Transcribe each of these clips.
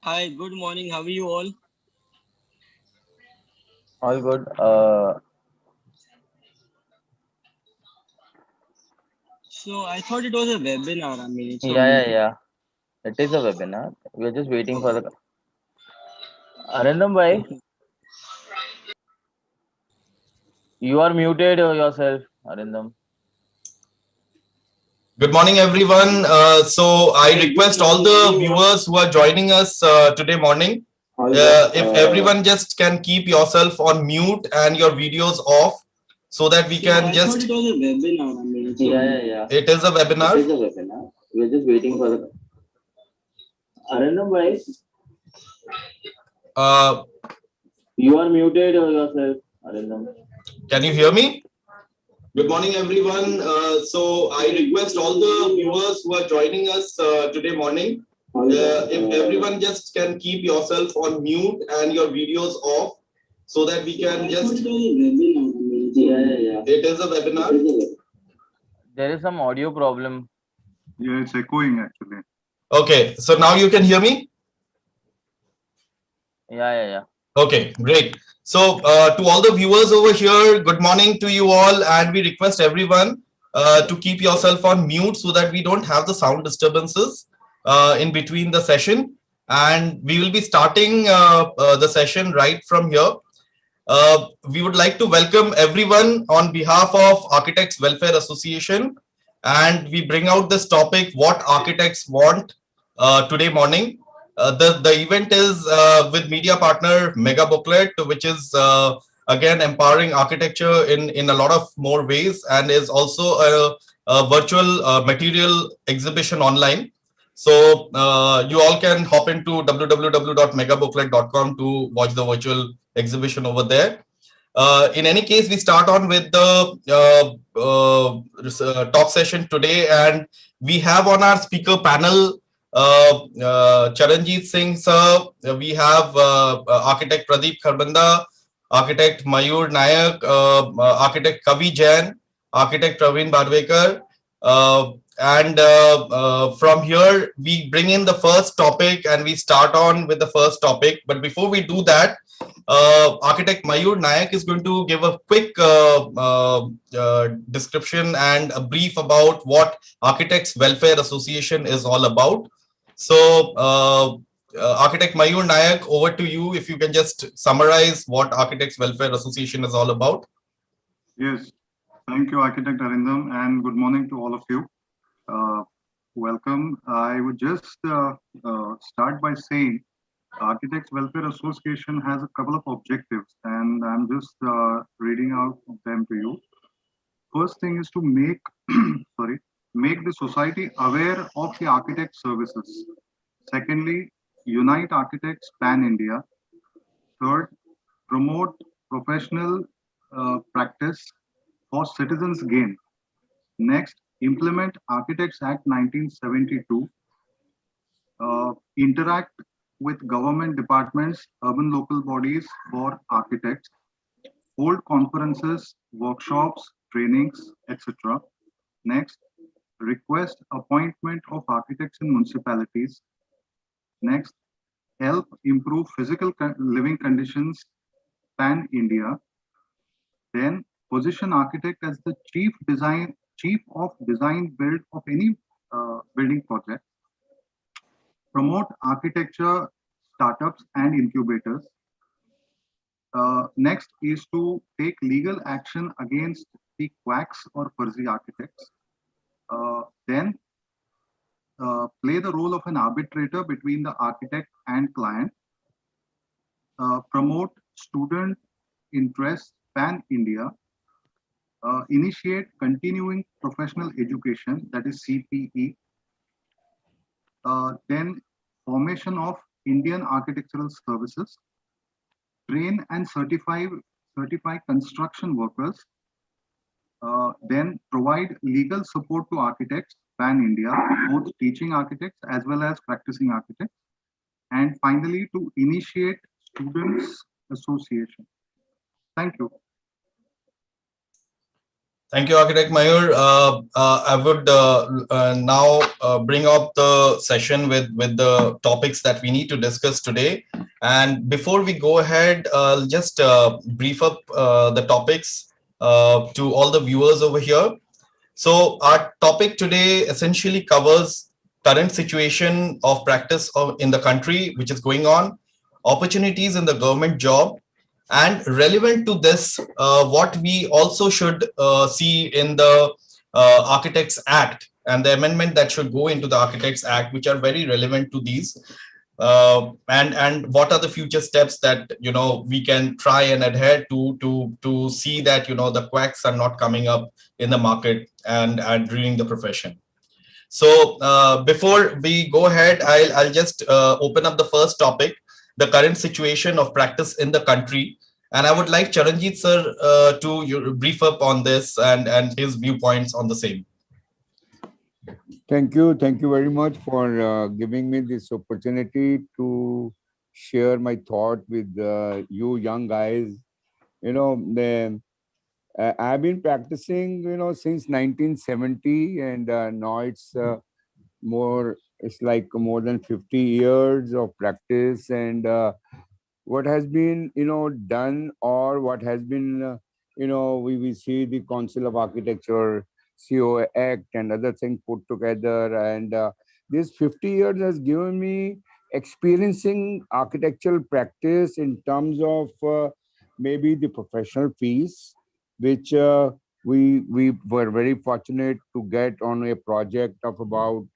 Hi, good morning. How are you all? All good. So I thought it was a webinar. I mean, it's a Yeah. It is a webinar. We're just waiting for the Arindam bhai. You are muted yourself, Arindam. Good morning, everyone. So I request all the viewers who are joining us today morning, if everyone just can keep yourself on mute and your videos off, so that we can just. It was a webinar. I mean, it's a Yeah. It is a webinar. It is a webinar. We're just waiting for the Arindam bhai. Uh, You are muted yourself, Arindam. can you hear me? Good morning, everyone. So I request all the viewers who are joining us today morning, if everyone just can keep yourself on mute and your videos off, so that we can just. Yeah. It is a webinar. There is some audio problem. Yeah, it's echoing actually. Okay, so now you can hear me? Yeah. Okay, great. So to all the viewers over here, good morning to you all, and we request everyone to keep yourself on mute so that we don't have the sound disturbances in between the session. And we will be starting the session right from here. We would like to welcome everyone on behalf of Architects Welfare Association, and we bring out this topic, what architects want, today morning. The event is with media partner Mega Booklet, which is again empowering architecture in a lot of more ways, and is also a virtual material exhibition online. So you all can hop into www.megabooklet.com to watch the virtual exhibition over there. In any case, we start on with the talk session today, and we have on our speaker panel Charanjit Singh sir. We have architect Pradeep Kharbanda, architect Mayur Nayak, architect Kavi Jain, architect Praveen Barvekar. And from here, we bring in the first topic and we start on with the first topic. But before we do that, architect Mayur Nayak is going to give a quick description and a brief about what Architects Welfare Association is all about. So, Architect Mayur Nayak, over to you. If you can just summarize what Architects Welfare Association is all about. Yes, thank you, Architect Arindam, and good morning to all of you. Welcome. I would just start by saying Architects Welfare Association has a couple of objectives, and I'm just reading out them to you. First thing is to make make the society aware of the architect services. Secondly, unite architects pan India. Third, promote professional practice for citizens' gain. Next, implement Architects Act 1972. Interact with government departments, urban local bodies for architects. Hold conferences, workshops, trainings, etc. Next, request appointment of architects in municipalities. Next, help improve physical living conditions pan India. Then position architect as the chief of design build of any building project. Promote architecture startups and incubators. Next is to take legal action against the quacks or Farzi architects. Then play the role of an arbitrator between the architect and client. Promote student interest pan India. Initiate continuing professional education, that is CPE. Then formation of Indian architectural services, train and certify construction workers, then provide legal support to architects pan-India, both teaching architects as well as practicing architects, and finally to initiate students association. Thank you. Thank you, Architect Mayur. I would now bring up the session with the topics that we need to discuss today. And before we go ahead, I'll just brief up the topics to all the viewers over here. So our topic today essentially covers current situation of practice in the country, which is going on, opportunities in the government job, and relevant to this, what we also should see in the Architects Act and the amendment that should go into the Architects Act, which are very relevant to these. And what are the future steps that we can try and adhere to see that the quacks are not coming up in the market and ruining the profession. So before we go ahead, I'll just open up the first topic, the current situation of practice in the country. And I would like Charanjit sir to brief up on this and his viewpoints on the same. Thank you very much for giving me this opportunity to share my thought with you young guys. I've been practicing, since 1970, and now it's like more than 50 years of practice. And what has been, done, or what has been, we see the Council of Architecture, COA Act, and other things put together. And this 50 years has given me experiencing architectural practice in terms of maybe the professional fees, which we were very fortunate to get on a project of about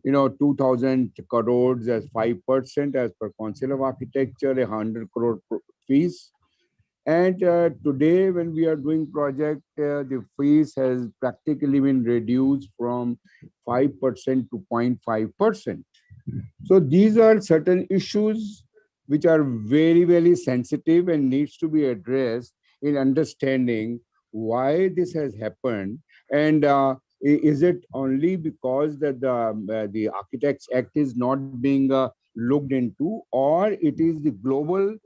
2,000 crores as 5% as per Council of Architecture, 100 crore fees. And today, when we are doing project, the fees has practically been reduced from 5% to 0.5%. So these are certain issues which are very, very sensitive and needs to be addressed in understanding why this has happened. And is it only because that the Architects Act is not being looked into, or it is the global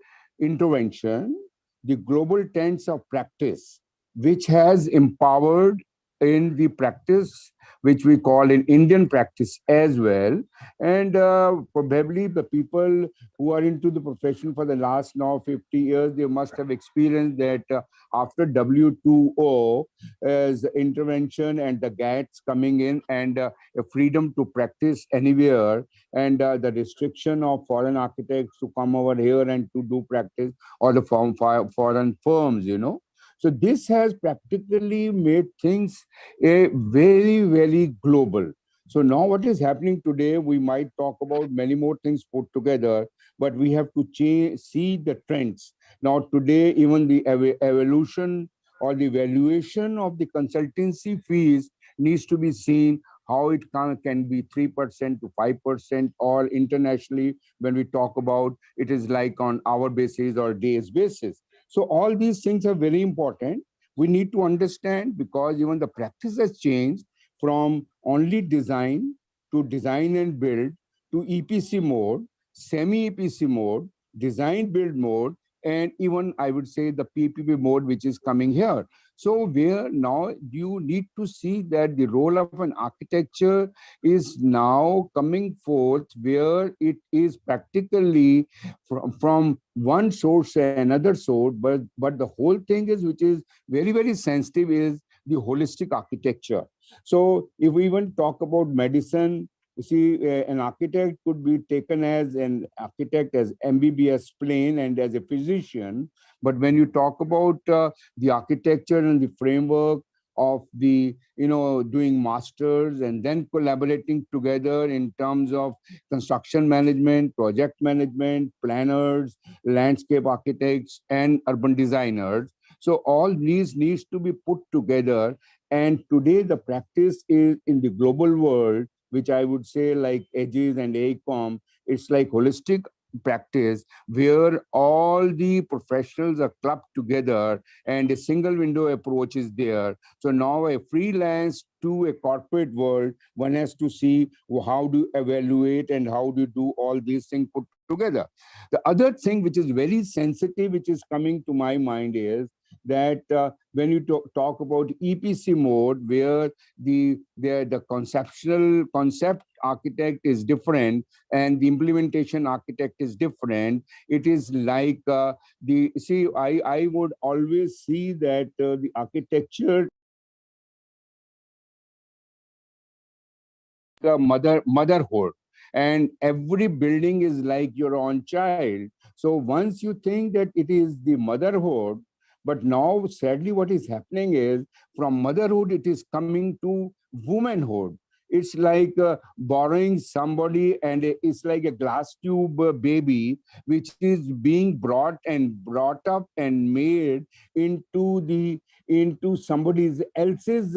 intervention, the global trends of practice, which has empowered in the practice, which we call in Indian practice as well. And probably the people who are into the profession for the last now 50 years, they must have experienced that after WTO as intervention and the GATS coming in, and a freedom to practice anywhere, and the restriction of foreign architects to come over here and to do practice, or the foreign firms, So this has practically made things a very, very global. So now what is happening today, we might talk about many more things put together, but we have to see the trends. Now today, even the evolution or the valuation of the consultancy fees needs to be seen, how it can be 3% to 5%, or internationally, when we talk about it is like on hour basis or days basis. So all these things are very important. We need to understand, because even the practice has changed from only design to design and build to EPC mode, semi-EPC mode, design build mode, and even I would say the PPP mode, which is coming here. So where now you need to see that the role of an architecture is now coming forth, where it is practically from one source to another source, but the whole thing is, which is very, very sensitive, is the holistic architecture. So if we even talk about medicine, you see, an architect could be taken as an architect as MBBS plain and as a physician. But when you talk about the architecture and the framework of the, doing masters and then collaborating together in terms of construction management, project management, planners, landscape architects, and urban designers. So all these needs to be put together. And today the practice is in the global world, which I would say like Aegis and AECOM, It's like holistic practice where all the professionals are clubbed together and a single window approach is there. So now a freelance to a corporate world, one has to see how do you evaluate and how do you do all these things put together. The other thing which is very sensitive, which is coming to my mind is that when you talk about EPC mode, where the conceptual concept architect is different and the implementation architect is different. It is like I would always see that the architecture motherhood, and every building is like your own child. So once you think that it is the motherhood, but now sadly what is happening is from motherhood it is coming to womanhood. It's like borrowing somebody, and it's like a glass tube baby which is being brought up and made into somebody else's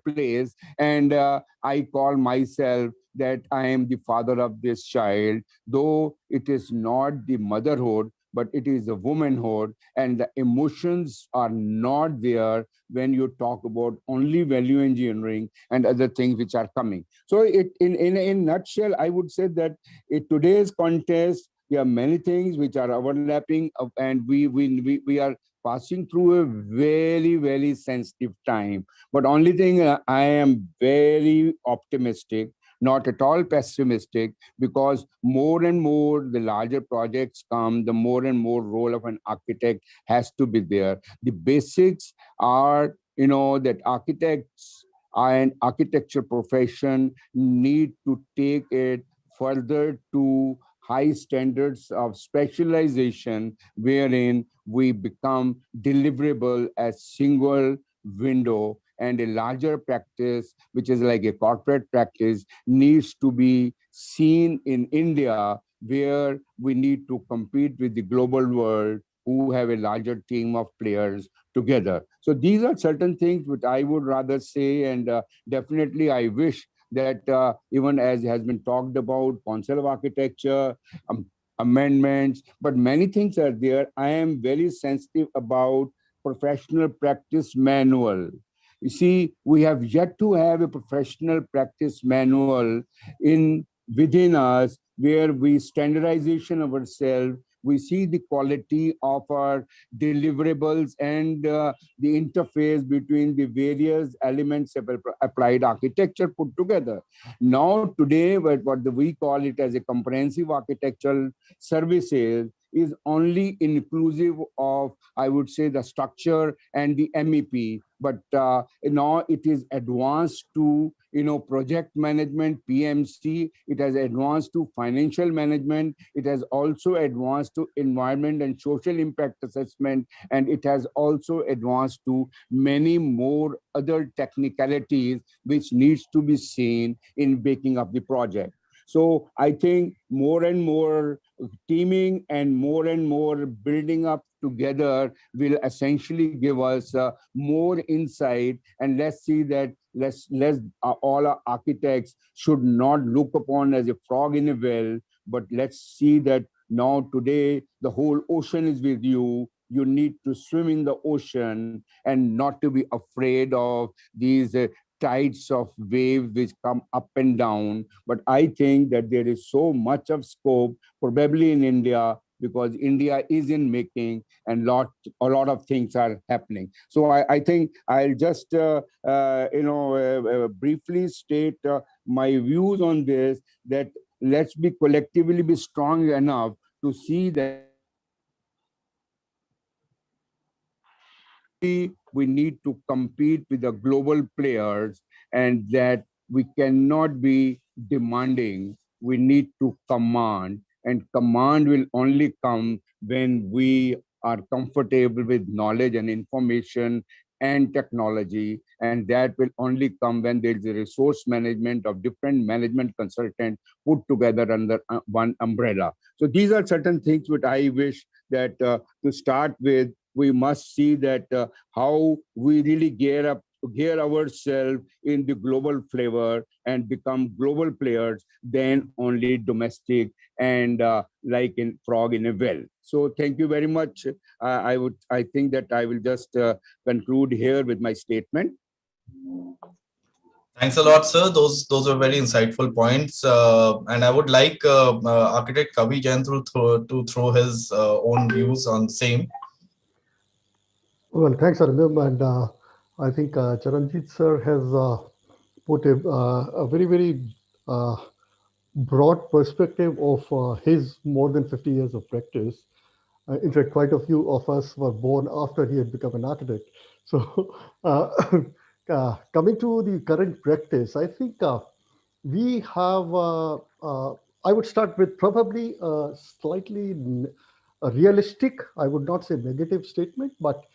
place, and I call myself that I am the father of this child, though it is not the motherhood, but it is a womanhood, and the emotions are not there when you talk about only value engineering and other things which are coming. So in a nutshell, I would say that in today's contest, there are many things which are overlapping, and we are passing through a very, very sensitive time. But only thing, I am very optimistic, not at all pessimistic, because more and more the larger projects come, the more and more role of an architect has to be there. The basics are, that architects and architecture profession need to take it further to high standards of specialization, wherein we become deliverable as single window, and a larger practice, which is like a corporate practice, needs to be seen in India, where we need to compete with the global world who have a larger team of players together. So these are certain things which I would rather say, and definitely I wish that even as has been talked about, Council of Architecture, amendments, but many things are there. I am very sensitive about professional practice manual. You see, we have yet to have a professional practice manual within us, where we standardization ourselves. We see the quality of our deliverables and the interface between the various elements of applied architecture put together. Now, today, what we call it as a comprehensive architectural services is only inclusive of, I would say, the structure and the MEP, but now it is advanced to project management, PMC. It has advanced to financial management. It has also advanced to environment and social impact assessment, and it has also advanced to many more other technicalities which needs to be seen in making up the project. So I think more and more teaming and more building up together will essentially give us more insight. And let's see that all our architects should not look upon as a frog in a well, but let's see that now today the whole ocean is with you. You need to swim in the ocean and not to be afraid of these tides of waves which come up and down. But I think that there is so much of scope, probably in India, because India is in making, and a lot of things are happening. So I think I'll just briefly state my views on this, that let's be collectively be strong enough to see that we need to compete with the global players, and that we cannot be demanding. We need to command, and command will only come when we are comfortable with knowledge and information and technology, and that will only come when there is a resource management of different management consultants put together under one umbrella. So these are certain things which I wish that to start with, we must see that how we really gear up gear ourselves in the global flavor and become global players than only domestic and like in frog in a well. So thank you very much. I think that I will just conclude here with my statement. Thanks a lot, sir. Those are very insightful points. And I would like architect Kavi Jain to throw his own views on same. Well, thanks, Arindam. And I think Charanjit sir has put a very, very broad perspective of his more than 50 years of practice. In fact, quite a few of us were born after he had become an architect. So coming to the current practice, I think we have, I would start with probably a slightly realistic, I would not say negative statement, but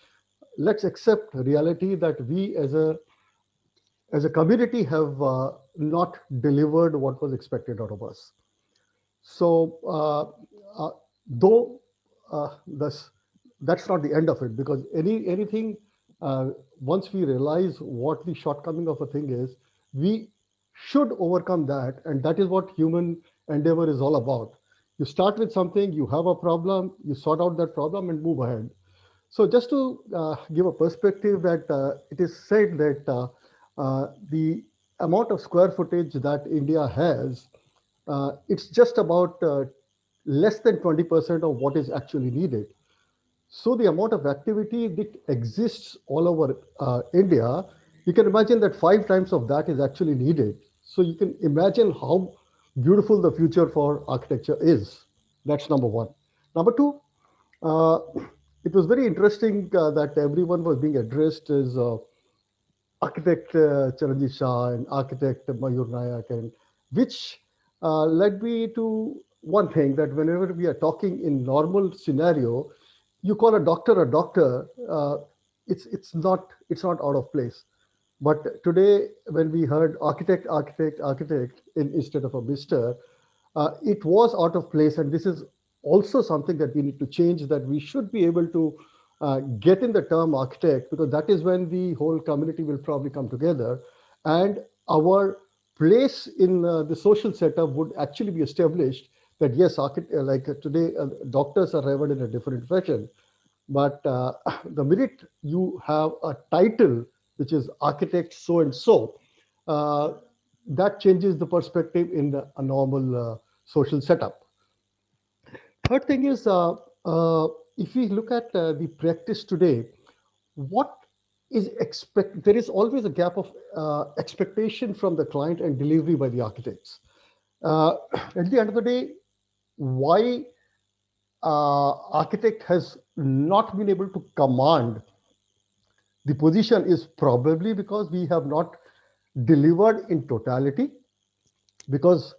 let's accept reality that we as a community have not delivered what was expected out of us. So though that's not the end of it, because anything once we realize what the shortcoming of a thing is, we should overcome that, and that is what human endeavor is all about. You start with something, you have a problem, you sort out that problem and move ahead. So just to give a perspective, that it is said that the amount of square footage that India has, it's just about less than 20% of what is actually needed. So the amount of activity that exists all over India, you can imagine that 5 times of that is actually needed. So you can imagine how beautiful the future for architecture is. That's number one. Number two, it was very interesting that everyone was being addressed as architect Charanjit Shah and architect Mayur Nayak, and which led me to one thing, that whenever we are talking in normal scenario, you call a doctor, it's not out of place. But today, when we heard architect instead of a mister, it was out of place. And this is also something that we need to change, that we should be able to get in the term architect, because that is when the whole community will probably come together, and our place in the social setup would actually be established. That yes, like today, doctors are revered in a different fashion, but the minute you have a title which is architect so and so, that changes the perspective in a normal social setup. Third thing is, if we look at the practice today, what is there is always a gap of expectation from the client and delivery by the architects. At the end of the day, why architect has not been able to command the position is probably because we have not delivered in totality. Because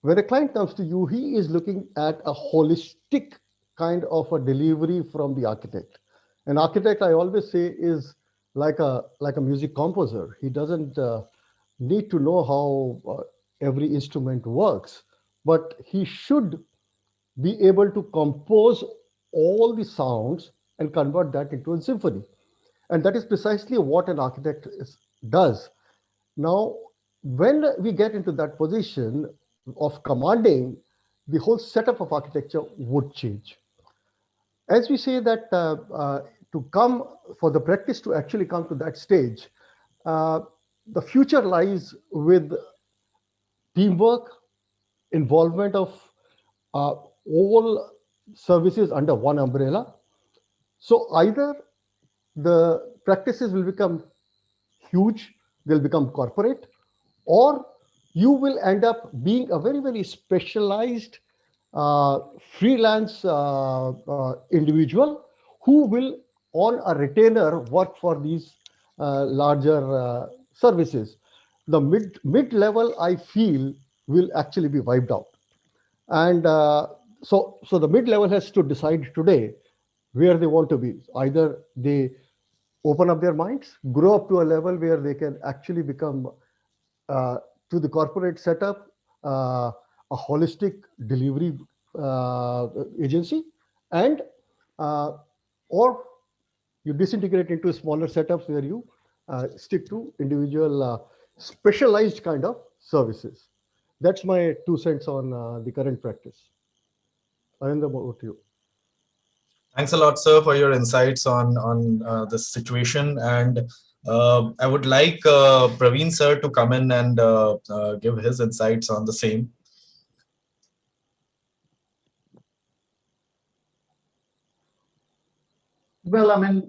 when a client comes to you, he is looking at a holistic kind of a delivery from the architect. An architect, I always say, is like a music composer. He doesn't need to know how every instrument works, but he should be able to compose all the sounds and convert that into a symphony. And that is precisely what an architect does. Now, when we get into that position of commanding, the whole setup of architecture would change. As we say that to come for the practice to actually come to that stage, the future lies with teamwork, involvement of all services under one umbrella. So either the practices will become huge, they'll become corporate, or you will end up being a very, very specialized freelance individual who will, on a retainer, work for these larger services. The mid level, I feel, will actually be wiped out. And so the mid level has to decide today where they want to be. Either they open up their minds, grow up to a level where they can actually become, to the corporate setup, a holistic delivery agency, and or you disintegrate into smaller setups where you stick to individual specialized kind of services. That's my 2 cents on the current practice. Arindam, over to you. Thanks a lot, sir, for your insights on this situation. And I would like Praveen sir to come in and give his insights on the same. Well, I mean,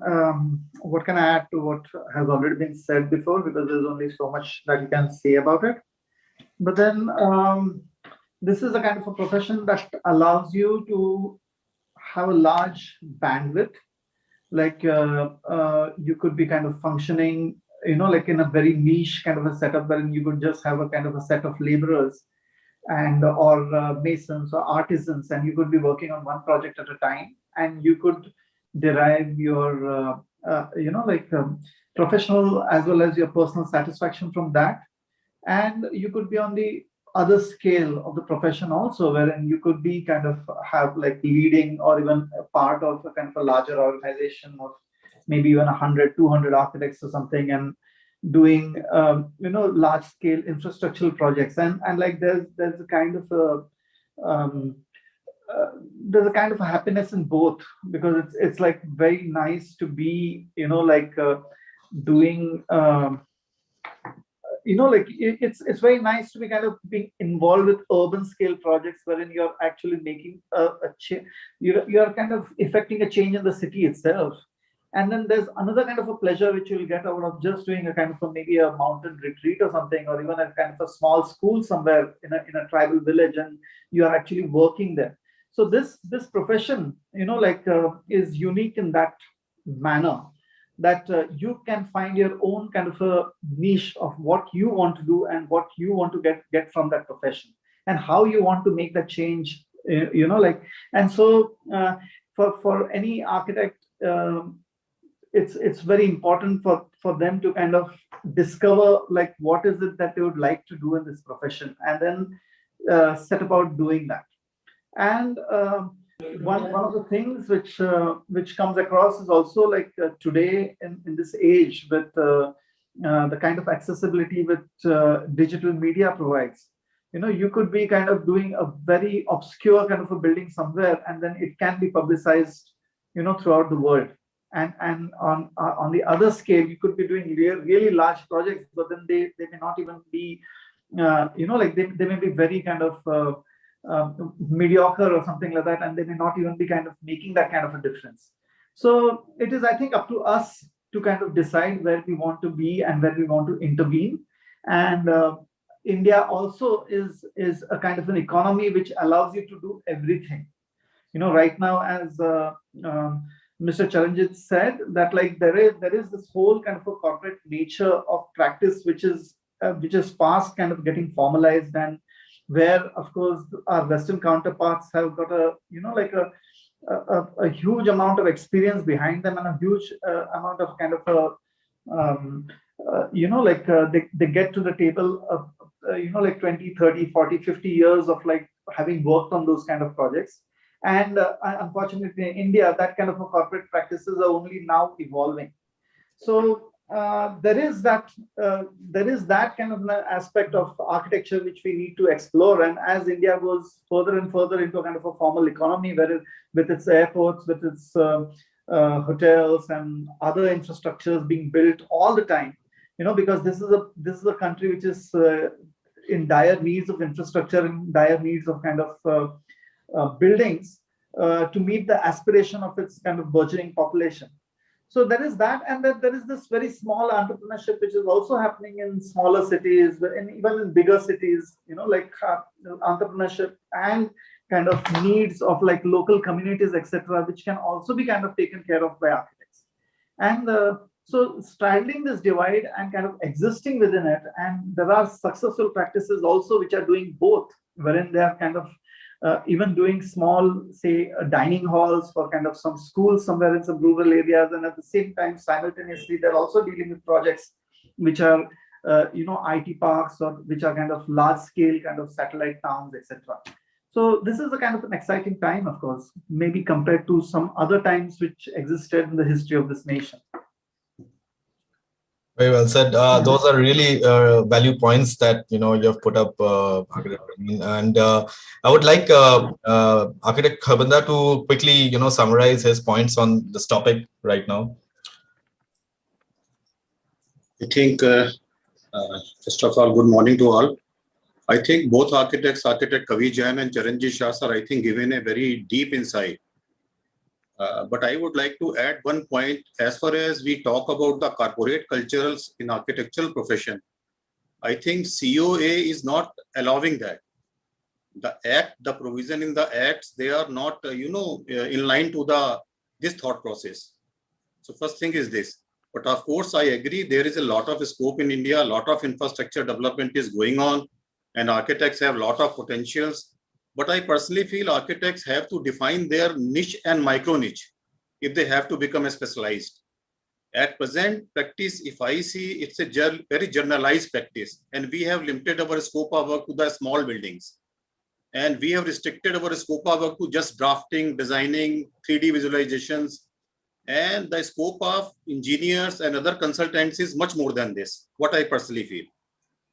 what can I add to what has already been said before? Because there's only so much that you can say about it. But then this is a kind of a profession that allows you to have a large bandwidth. Like you could be kind of functioning, like in a very niche kind of a setup wherein you could just have a kind of a set of laborers and or masons or artisans, and you could be working on one project at a time, and you could derive your professional as well as your personal satisfaction from that. And you could be on the other scale of the profession also, wherein you could be kind of have like leading or even a part of a kind of a larger organization of maybe even 100, 200 architects or something, and doing large scale infrastructural projects. And like there's a kind of a happiness in both, because it's like very nice to be doing it's very nice to be kind of being involved with urban scale projects wherein you're actually making a change. You're kind of effecting a change in the city itself. And then there's another kind of a pleasure which you'll get out of just doing a kind of maybe a mountain retreat or something, or even a kind of a small school somewhere in a tribal village, and you are actually working there. So this profession, is unique in that manner, that you can find your own kind of a niche of what you want to do and what you want to get from that profession, and how you want to make that change. And so for any architect, it's very important for them to kind of discover like what is it that they would like to do in this profession, and then set about doing that. And one of the things which comes across is also like today in this age with the kind of accessibility which digital media provides. You could be kind of doing a very obscure kind of a building somewhere, and then it can be publicized throughout the world. And on the other scale, you could be doing really large projects, but then they may not even be they may be very kind of mediocre or something like that, and they may not even be kind of making that kind of a difference. So it is, I think, up to us to kind of decide where we want to be and where we want to intervene. And India also is a kind of an economy which allows you to do everything. Right now, as Mr. Charanjit said, that like there is this whole kind of a corporate nature of practice which is fast kind of getting formalized, and where of course our Western counterparts have got a huge amount of experience behind them, and a huge amount of kind of they get to the table of 20, 30, 40, 50 years of like having worked on those kind of projects. And unfortunately in India, that kind of a corporate practices are only now evolving. So there is that kind of an aspect of architecture which we need to explore. And as India goes further and further into a kind of a formal economy, where with its airports, with its hotels and other infrastructures being built all the time, because this is a country which is in dire needs of infrastructure, in dire needs of kind of buildings to meet the aspiration of its kind of burgeoning population. So there is that, and then there is this very small entrepreneurship which is also happening in smaller cities, and even in bigger cities, like entrepreneurship and kind of needs of like local communities, etc., which can also be kind of taken care of by architects. And so straddling this divide and kind of existing within it, and there are successful practices also which are doing both, wherein they are kind of even doing small, say, dining halls for kind of some schools somewhere in some rural areas, and at the same time, simultaneously, they're also dealing with projects which are, IT parks, or which are kind of large-scale kind of satellite towns, etc. So this is a kind of an exciting time, of course, maybe compared to some other times which existed in the history of this nation. Very well said. Those are really value points that you have put up, Architect Praveen. And I would like Architect Kharbanda to quickly summarize his points on this topic right now. I think first of all, good morning to all. I think both architects, Architect Kavi Jain and Charanjit Shah, sir, I think given a very deep insight. But I would like to add one point as far as we talk about the corporate cultures in architectural profession. I think COA is not allowing that. The act, the provision in the acts, they are not, in line to this thought process. So first thing is this. But of course, I agree there is a lot of scope in India, a lot of infrastructure development is going on, and architects have a lot of potentials. But I personally feel architects have to define their niche and micro niche if they have to become a specialized. At present practice, if I see, it's a very generalized practice, and we have limited our scope of work to the small buildings. And we have restricted our scope of work to just drafting, designing, 3D visualizations. And the scope of engineers and other consultants is much more than this, what I personally feel.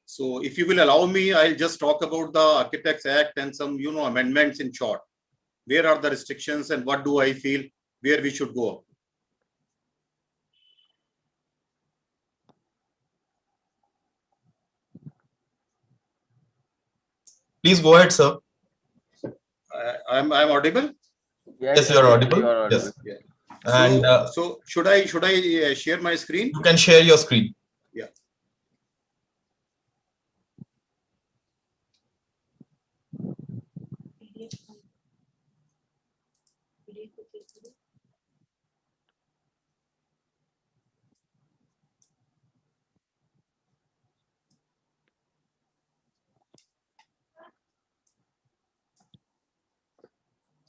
So if you will allow me, I'll just talk about the Architects Act and some, amendments in short. Where are the restrictions and what do I feel where we should go? Please go ahead, sir. I'm audible? Yes, you are audible. Yes. Yeah. And so should I share my screen? You can share your screen. Yeah.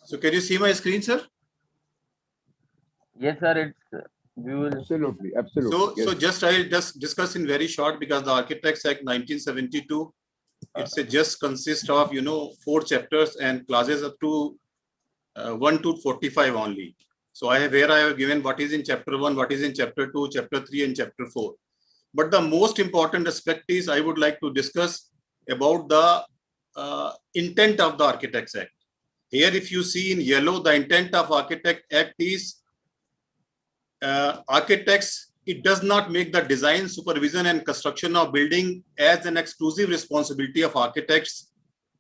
So can you see my screen, sir? Yes, sir. We will Absolutely. So, Yes. I'll just discuss in very short because the Architects Act 1972, just consists of 4 chapters and clauses up to 1 to 45 only. So I have given what is in chapter 1, what is in chapter 2, chapter 3, and chapter 4. But the most important aspect is I would like to discuss about the intent of the Architects Act. Here, if you see in yellow, the intent of Architect Act is architects, it does not make the design, supervision, and construction of building as an exclusive responsibility of architects.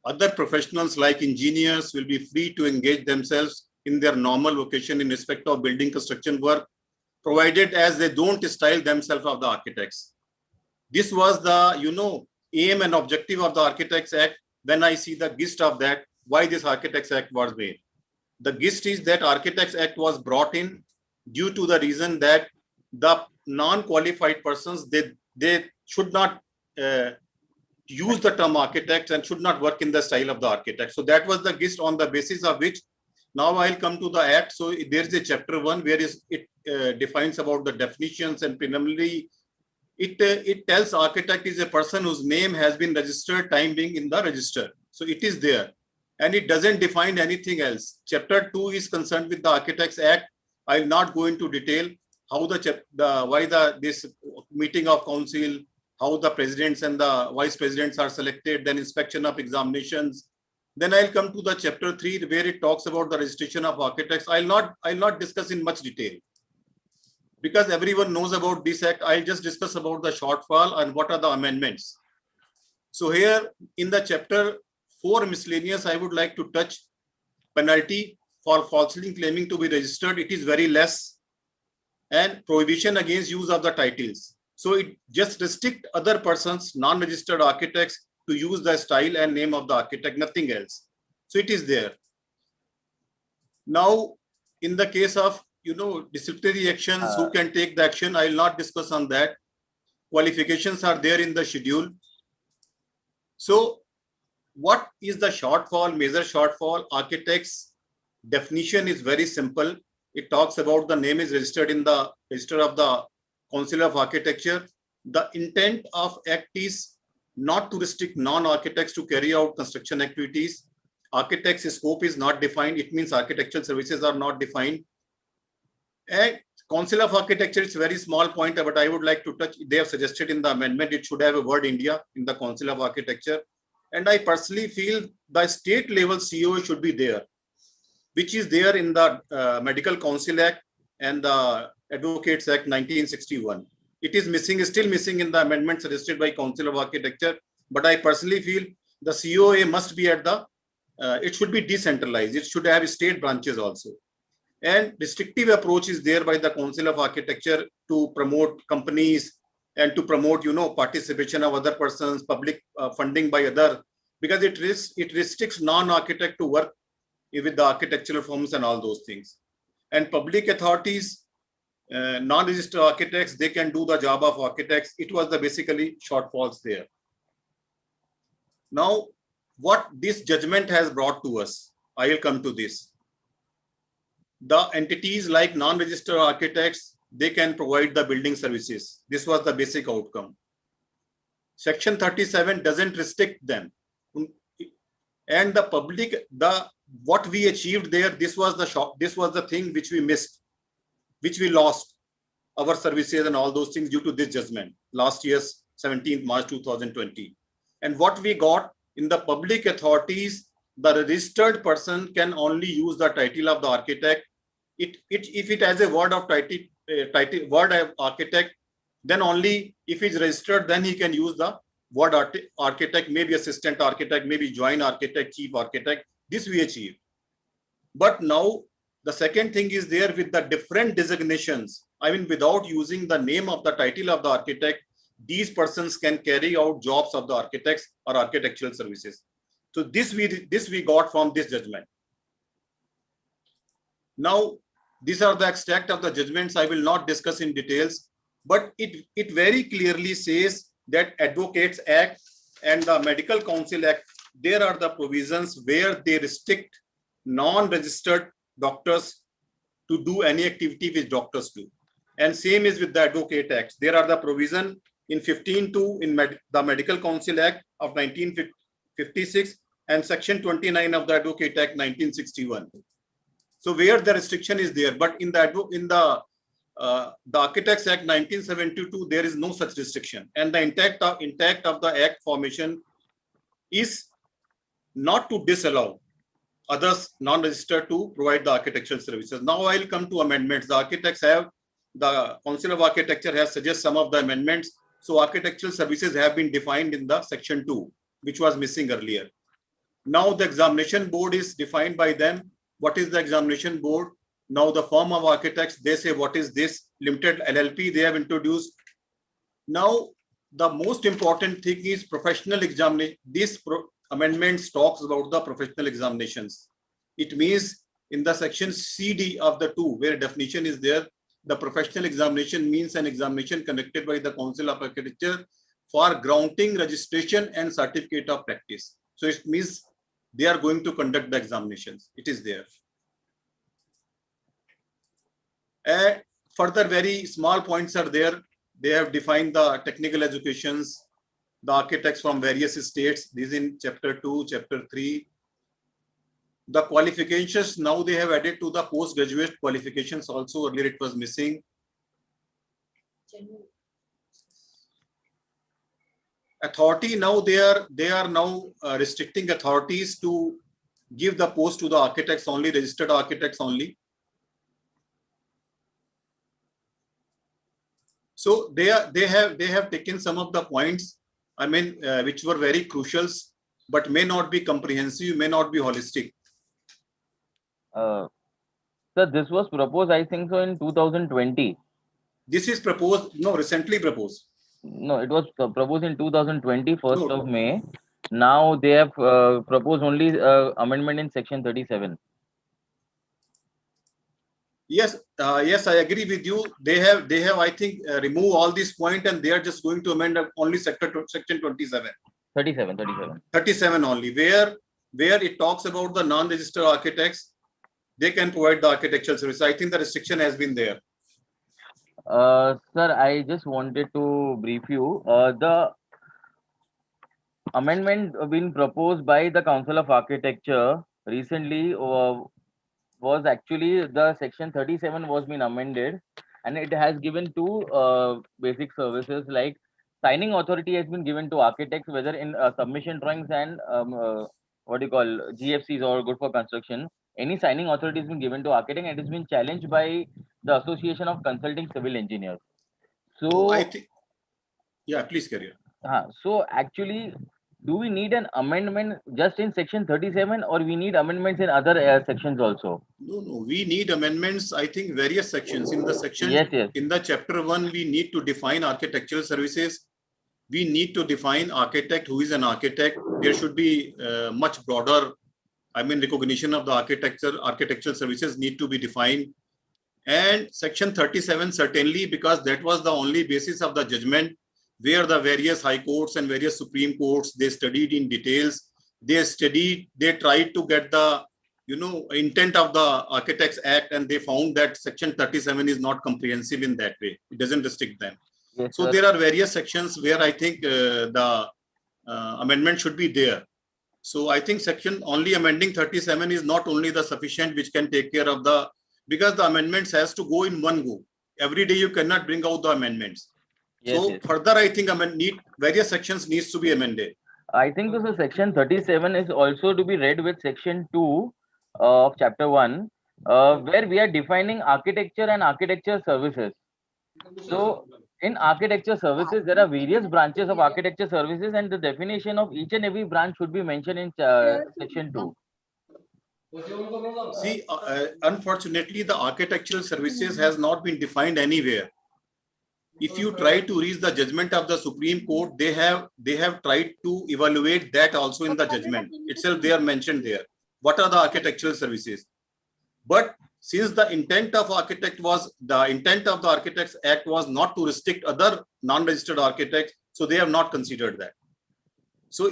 Other professionals like engineers will be free to engage themselves in their normal vocation in respect of building construction work, provided as they don't style themselves of the architects. This was the aim and objective of the Architects Act. When I see the gist of that, why this Architects Act was made. The gist is that Architects Act was brought in due to the reason that the non-qualified persons, they should not use the term architect and should not work in the style of the architect. So that was the gist on the basis of which now I'll come to the act. So there's a chapter 1 where it defines about the definitions, and preliminarily it tells architect is a person whose name has been registered time being in the register. So it is there. And it doesn't define anything else. Chapter 2 is concerned with the Architects Act. I'll not go into detail how this meeting of council, how the presidents and the vice presidents are selected, then inspection of examinations. Then I'll come to the chapter 3 where it talks about the registration of architects. I'll not discuss in much detail because everyone knows about this act. I'll just discuss about the shortfall and what are the amendments. So here in the chapter 4 miscellaneous, I would like to touch penalty for falsely claiming to be registered. It is very less, and prohibition against use of the titles. So it just restrict other persons, non-registered architects, to use the style and name of the architect, nothing else. So it is there. Now, in the case of disciplinary actions, who can take the action? I will not discuss on that. Qualifications are there in the schedule. So what is the shortfall, major shortfall? Architects definition is very simple. It talks about the name is registered in the register of the Council of Architecture. The intent of act is not to restrict non-architects to carry out construction activities. Architects' scope is not defined. It means architectural services are not defined. And Council of Architecture, it's a very small point, but I would like to touch. They have suggested in the amendment it should have a word India in the Council of Architecture. And I personally feel the state level COA should be there, which is there in the Medical Council Act and the Advocates Act 1961. It is missing, still missing in the amendment suggested by Council of Architecture. But I personally feel the COA must be at the, it should be decentralized. It should have state branches also. And restrictive approach is there by the Council of Architecture to promote companies and to promote, participation of other persons, public funding by other, because it restricts non-architect to work with the architectural firms and all those things. And public authorities, non-registered architects, they can do the job of architects. It was the basically shortfalls there. Now, what this judgment has brought to us, I will come to this. The entities like non-registered architects, they can provide the building services. This was the basic outcome. Section 37 doesn't restrict them. And the public, what we achieved there, this was the thing which we missed, which we lost, our services and all those things due to this judgment, last year's 17th March 2020. And what we got in the public authorities, the registered person can only use the title of the architect. If it has a word of word of architect, then only if he's registered, then he can use the word architect, maybe assistant architect, maybe joint architect, chief architect. This we achieve. But now the second thing is there with the different designations. I mean, without using the name of the title of the architect, these persons can carry out jobs of the architects or architectural services. So this we got from this judgment. Now, these are the extract of the judgments. I will not discuss in details, but it very clearly says that Advocates Act and the Medical Council Act, there are the provisions where they restrict non-registered doctors to do any activity which doctors do. And same is with the Advocate Act. There are the provision in 15.2 in the Medical Council Act of 1956 and Section 29 of the Advocate Act 1961. So where the restriction is there, but in the Architects Act 1972, there is no such restriction, and the intent of the Act formation is not to disallow others non-registered to provide the architectural services. Now I will come to amendments. The Council of Architecture has suggested some of the amendments. So architectural services have been defined in the Section 2, which was missing earlier. Now the examination board is defined by them. What is the examination board? Now the firm of architects, they say, what is this? Limited LLP they have introduced. Now the most important thing is professional examination. This amendment talks about the professional examinations. It means in the section CD of the 2, where definition is there, the professional examination means an examination conducted by the Council of Architecture for granting registration and certificate of practice. So it means they are going to conduct the examinations. It is there. Further, very small points are there. They have defined the technical educations, the architects from various states. This is in chapter 2, chapter 3. The qualifications, now they have added to the postgraduate qualifications also. Earlier it was missing. Authority, now they are now restricting authorities to give the post to the architects only, registered architects only. So they have taken some of the points, I mean, which were very crucial, but may not be comprehensive, may not be holistic. Sir, this was proposed, I think so, in 2020. This is proposed, no, recently proposed. No, it was proposed in 2020, 1st of May. Now they have proposed only amendment in Section 37. Yes, yes, I agree with you. They have, I think, remove all these points, and they are just going to amend only Section 27. 37 only, where it talks about the non-registered architects. They can provide the architectural service. I think the restriction has been there. Sir, I just wanted to brief you. The amendment being proposed by the Council of Architecture recently was actually the Section 37 was being amended, and it has given two basic services like signing authority has been given to architects, whether in submission drawings and what do you call GFCs or good for construction. Any signing authority has been given to architect, and it has been challenged by the Association of Consulting Civil Engineers. So I So, think, yeah, please carry on. so actually, do we need an amendment just in section 37, or we need amendments in other sections also? No, we need amendments. I think various sections in the section. Yes, yes. In the chapter 1, we need to define architectural services. We need to define architect, who is an architect. There should be much broader, I mean, recognition of the architectural services need to be defined. And section 37, certainly, because that was the only basis of the judgment where the various high courts and various Supreme Courts, they studied in details. They tried to get the, intent of the Architects Act, and they found that section 37 is not comprehensive in that way. It doesn't restrict them. Yes, So sir. there are various sections where I think the amendment should be there. So I think section only amending 37 is not only the sufficient which can take care of the, because the amendments has to go in one go. Every day you cannot bring out the amendments. Yes, So yes. further, I think various sections needs to be amended. I think this is section 37 is also to be read with section 2 of chapter 1, where we are defining architecture and architecture services. So in architecture services, there are various branches of architecture services, and the definition of each and every branch should be mentioned in section 2. See, unfortunately, the architectural services has not been defined anywhere. If you try to reach the judgment of the Supreme Court, they have tried to evaluate that also in the judgment itself. They are mentioned there. What are the architectural services? But since the intent of the Architects Act was not to restrict other non-registered architects, so they have not considered that. So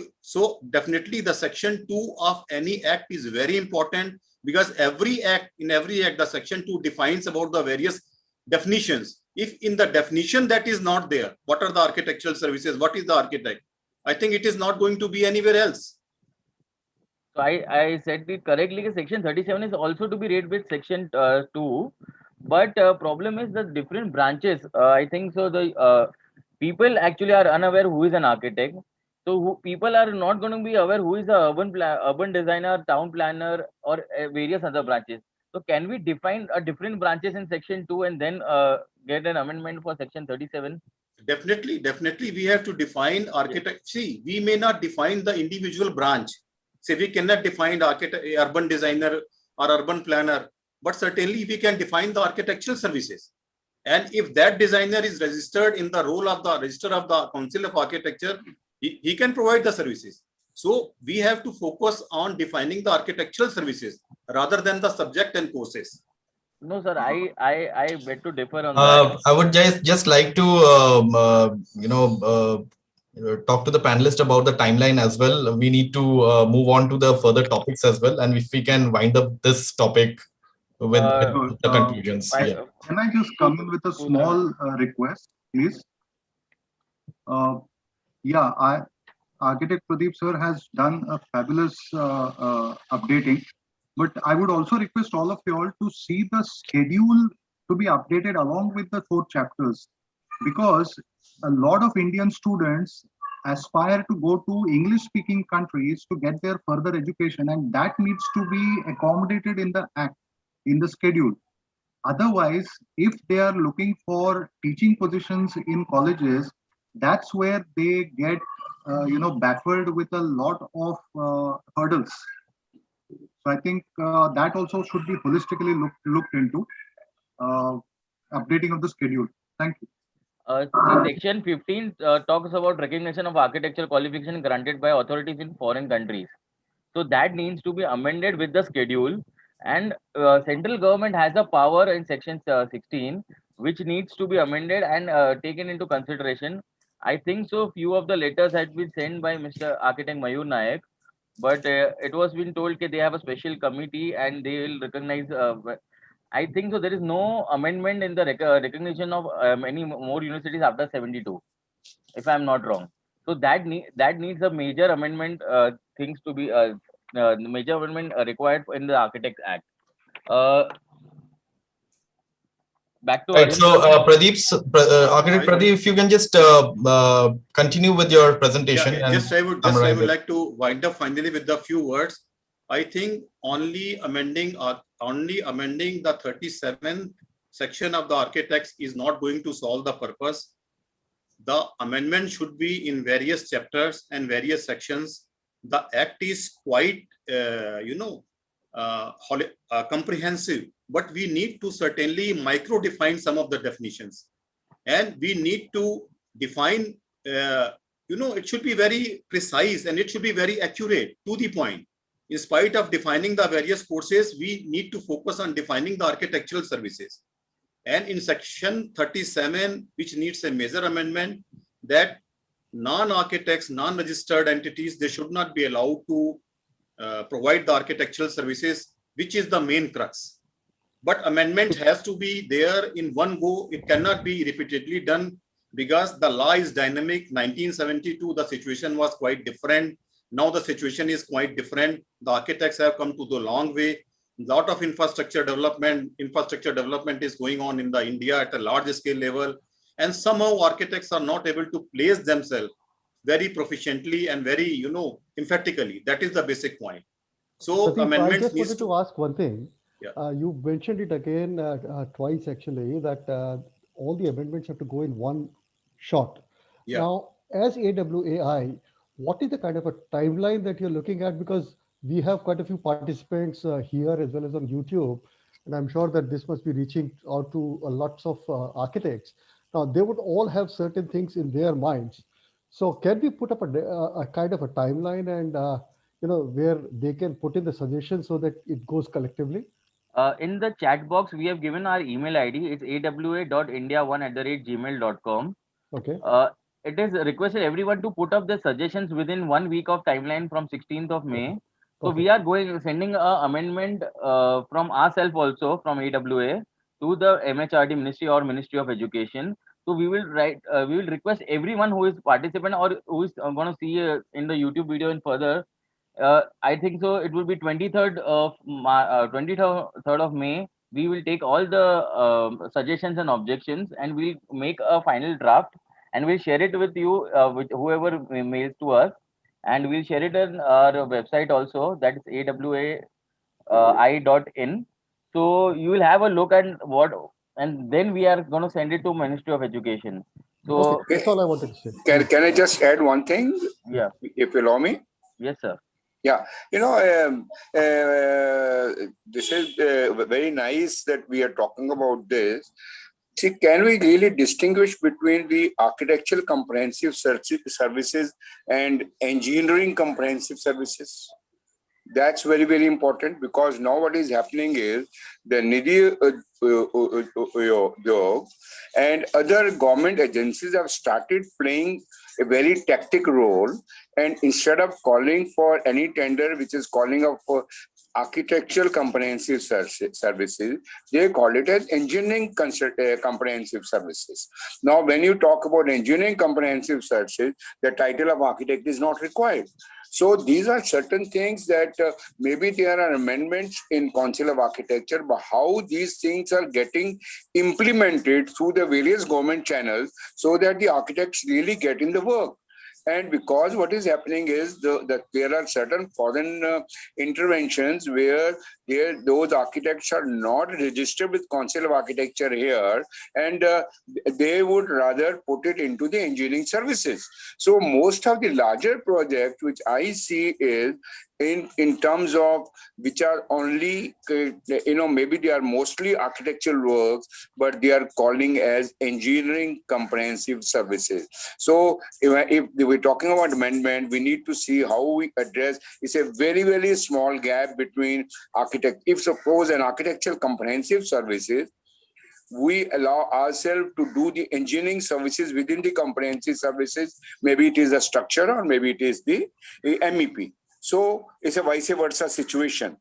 definitely the section 2 of any act is very important, because in every act, the section 2 defines about the various definitions. If in the definition that is not there, what are the architectural services? What is the architect? I think it is not going to be anywhere else. So I said it correctly. Section 37 is also to be read with section 2, but problem is the different branches. I think so. The people actually are unaware who is an architect. So people are not going to be aware who is the urban designer, town planner, or various other branches. So can we define different branches in section 2 and then get an amendment for section 37? Definitely, we have to define architect. See, we may not define the individual branch. Say we cannot define urban designer or urban planner, but certainly we can define the architectural services. And if that designer is registered in the role of the register of the Council of Architecture, he can provide the services. So we have to focus on defining the architectural services rather than the subject and courses. No, sir, I beg to differ on that. I would just like to talk to the panelist about the timeline as well. We need to move on to the further topics as well, and if we can wind up this topic with the conclusions. Can I just come in with a small request, please? Architect Pradeep sir has done a fabulous updating, but I would also request all of you all to see the schedule to be updated along with the 4 chapters, because a lot of Indian students aspire to go to English-speaking countries to get their further education, and that needs to be accommodated in the act, in the schedule. Otherwise, if they are looking for teaching positions in colleges, that's where they get baffled with a lot of hurdles. So I think that also should be holistically looked into, updating of the schedule. Thank you. Section 15 talks about recognition of architectural qualification granted by authorities in foreign countries. So that needs to be amended with the schedule, and central government has a power in section 16, which needs to be amended and taken into consideration. I think so. Few of the letters had been sent by Mr. Architect Mayur Nayak, but it was been told that they have a special committee and they will recognize. I think so. There is no amendment in the recognition of many more universities after 72, if I am not wrong. So that needs a major amendment. Things to be major amendment required in the Architects Act. back to Right. Arun. So, Architect Pradeep, if you can just continue with your presentation Yeah, and just I would summarize it. like to wind up finally with a few words. I think only amending the 37th section of the architects is not going to solve the purpose. The amendment should be in various chapters and various sections. The act is quite, comprehensive, but we need to certainly micro define some of the definitions, and we need to define. It should be very precise and it should be very accurate, to the point. In spite of defining the various courses, we need to focus on defining the architectural services. And in section 37, which needs a major amendment, that non-architects, non-registered entities, they should not be allowed to provide the architectural services, which is the main crux. But amendment has to be there in one go. It cannot be repeatedly done because the law is dynamic. 1972, the situation was quite different. Now the situation is quite different. The architects have come to the long way. A lot of infrastructure development is going on in the India at a large scale level. And somehow architects are not able to place themselves very proficiently and very, emphatically. That is the basic point. So Pradeep, I amendments just needs wanted to to ask one thing. Yeah. You mentioned it again twice actually, that all the amendments have to go in one shot. Yeah. Now, as AWAI, what is the kind of a timeline that you're looking at? Because we have quite a few participants here as well as on YouTube, and I'm sure that this must be reaching out to lots of architects. Now, they would all have certain things in their minds. So, can we put up a kind of a timeline and where they can put in the suggestions so that it goes collectively? In the chat box, we have given our email ID. It's awa.india1@gmail.com. Okay. It is requested everyone to put up their suggestions within 1 week of timeline from 16th of May. So Okay. we are sending an amendment from ourselves also from AWA to the MHRD Ministry or Ministry of Education. So we will request everyone who is participant or who is going to see in the YouTube video and further. I think so. It will be 23rd of May. We will take all the suggestions and objections, and we'll make a final draft, and we'll share it with you, with whoever mails to us, and we'll share it on our website also. That is awai.in. So you will have a look at and then we are going to send it to Ministry of Education. So okay, that's all I wanted to say. Can I just add one thing? Yeah. If you allow me. Yes, sir. Yeah, this is very nice that we are talking about this. See, can we really distinguish between the architectural comprehensive services and engineering comprehensive services? That's very, very important, because now what is happening is the Nidhi Aayog and other government agencies have started playing a very tactic role, and instead of calling for any tender which is calling up for architectural comprehensive services, they call it as engineering comprehensive services. Now, when you talk about engineering comprehensive services, the title of architect is not required. So these are certain things that maybe there are amendments in Council of Architecture, but how these things are getting implemented through the various government channels so that the architects really get in the work. And because what is happening is that there are certain foreign interventions where those architects are not registered with Council of Architecture here, and they would rather put it into the engineering services. So most of the larger projects which I see is in terms of which are only, maybe they are mostly architectural works, but they are calling as engineering comprehensive services. So if we're talking about amendment, we need to see how we address, it's a very, very small gap between architect. If suppose an architectural comprehensive services, we allow ourselves to do the engineering services within the comprehensive services, maybe it is a structure or maybe it is the MEP. So it's a vice versa situation,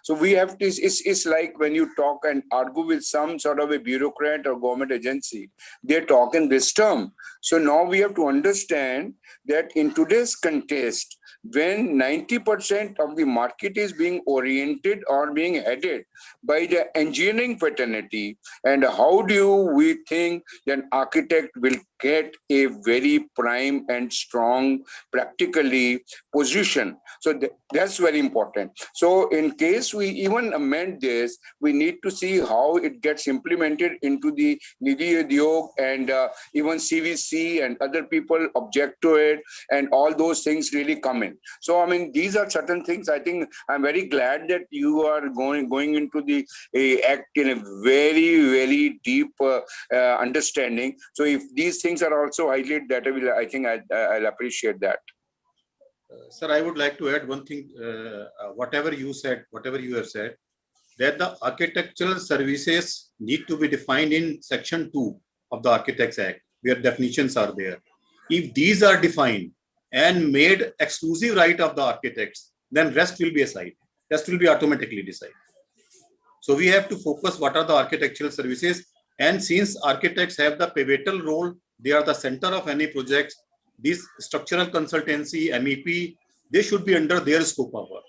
So we have to, it's like when you talk and argue with some sort of a bureaucrat or government agency, they talk in this term. So now we have to understand that in today's context, when 90% of the market is being oriented or being headed by the engineering fraternity, and how do we think that architect will get a very prime and strong practically position? So that's very important. So in case we even amend this, we need to see how it gets implemented into the Niti Udyog, and even CVC and other people object to it, and all those things really come in. So I mean, these are certain things. I think I'm very glad that you are going into the act in a very deep understanding. So if these things are also highlighted, that I think I'll appreciate that. Sir, I would like to add one thing. Whatever you have said, that the architectural services need to be defined in Section 2 of the Architects Act, where definitions are there. If these are defined and made exclusive right of the architects, then rest will be aside. Rest will be automatically decided. So we have to focus what are the architectural services. And since architects have the pivotal role, they are the center of any projects. This structural consultancy, MEP, they should be under their scope of work.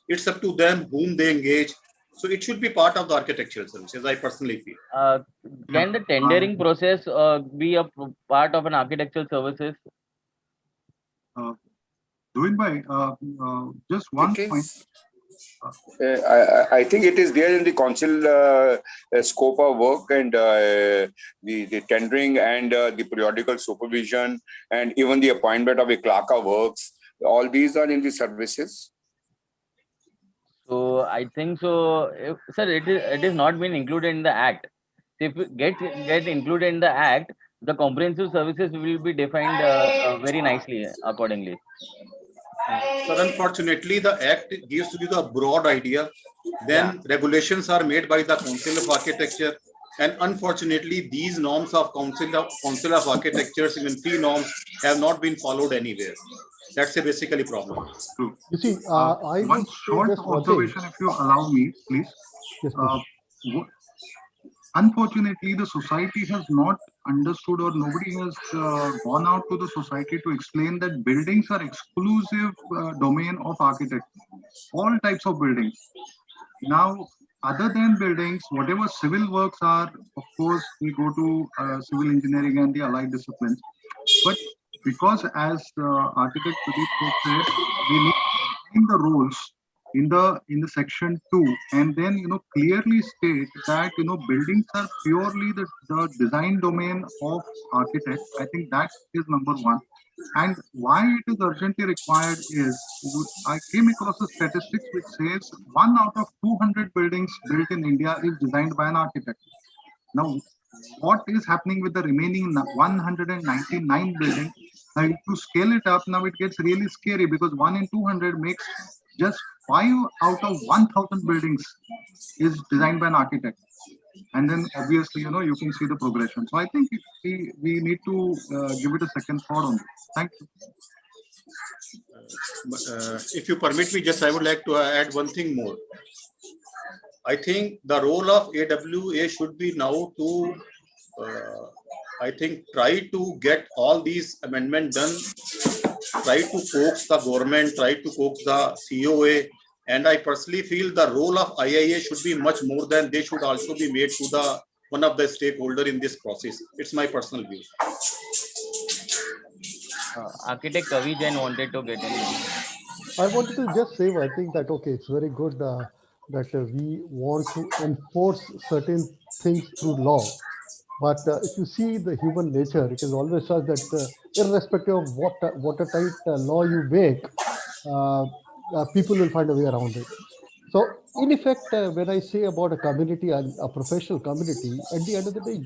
It's up to them whom they engage. So it should be part of the architectural services, I personally feel. Can the tendering process be a part of an architectural services? Doing by just one point. I think it is there in the council scope of work, and the tendering and the periodical supervision, and even the appointment of a clerk of works. All these are in the services. So I think so, sir. It is not been included in the act. If it get included in the act, the comprehensive services will be defined very nicely accordingly. So unfortunately, the Act gives you the broad idea. Then regulations are made by the Council of Architecture, and unfortunately, these norms of Council of Architectures, even 3 norms, have not been followed anywhere. That's a basically problem. True. You see, one short observation, if you allow me, please. Yes, please. Unfortunately, the society has not understood, or nobody has gone out to the society to explain that buildings are exclusive domain of architects. All types of buildings. Now, other than buildings, whatever civil works are, of course, we go to civil engineering and the allied disciplines. But because, as architect Pradeep said, we need the roles in the section 2, and then clearly state that buildings are purely the design domain of architects. I think that is number one. And why it is urgently required is, I came across a statistics which says 1 out of 200 buildings built in India is designed by an architect. Now, what is happening with the remaining 199 buildings? Now, if you scale it up, now it gets really scary, because 1 in 200 makes just 5 out of 1,000 buildings is designed by an architect. And then obviously, you can see the progression. So I think we need to give it a second thought on this. Thank you. If you permit me, I would like to add one thing more. I think the role of AWA should be now to, try to get all these amendments done, try to coax the government, try to coax the COA. And I personally feel the role of IIA should be much more than they should also be made to one of the stakeholder in this process. It's my personal view. Architect Kavi Jain wanted to get in. I wanted to just say, I think that, okay, it's very good that we want to enforce certain things through law. But if you see the human nature, it is always such that irrespective of what type law you make, people will find a way around it. So in effect, when I say about a community and a professional community, at the end of the day,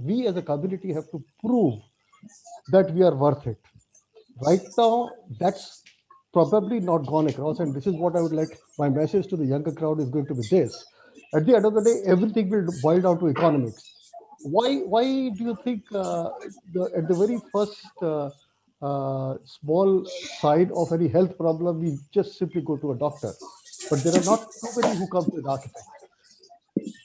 we as a community have to prove that we are worth it. Right now, that's probably not gone across, and this is what I would like. My message to the younger crowd is going to be this: at the end of the day, everything will boil down to economics. Why do you think at the very first small side of any health problem, we just simply go to a doctor. But there are not too many who come to an architect.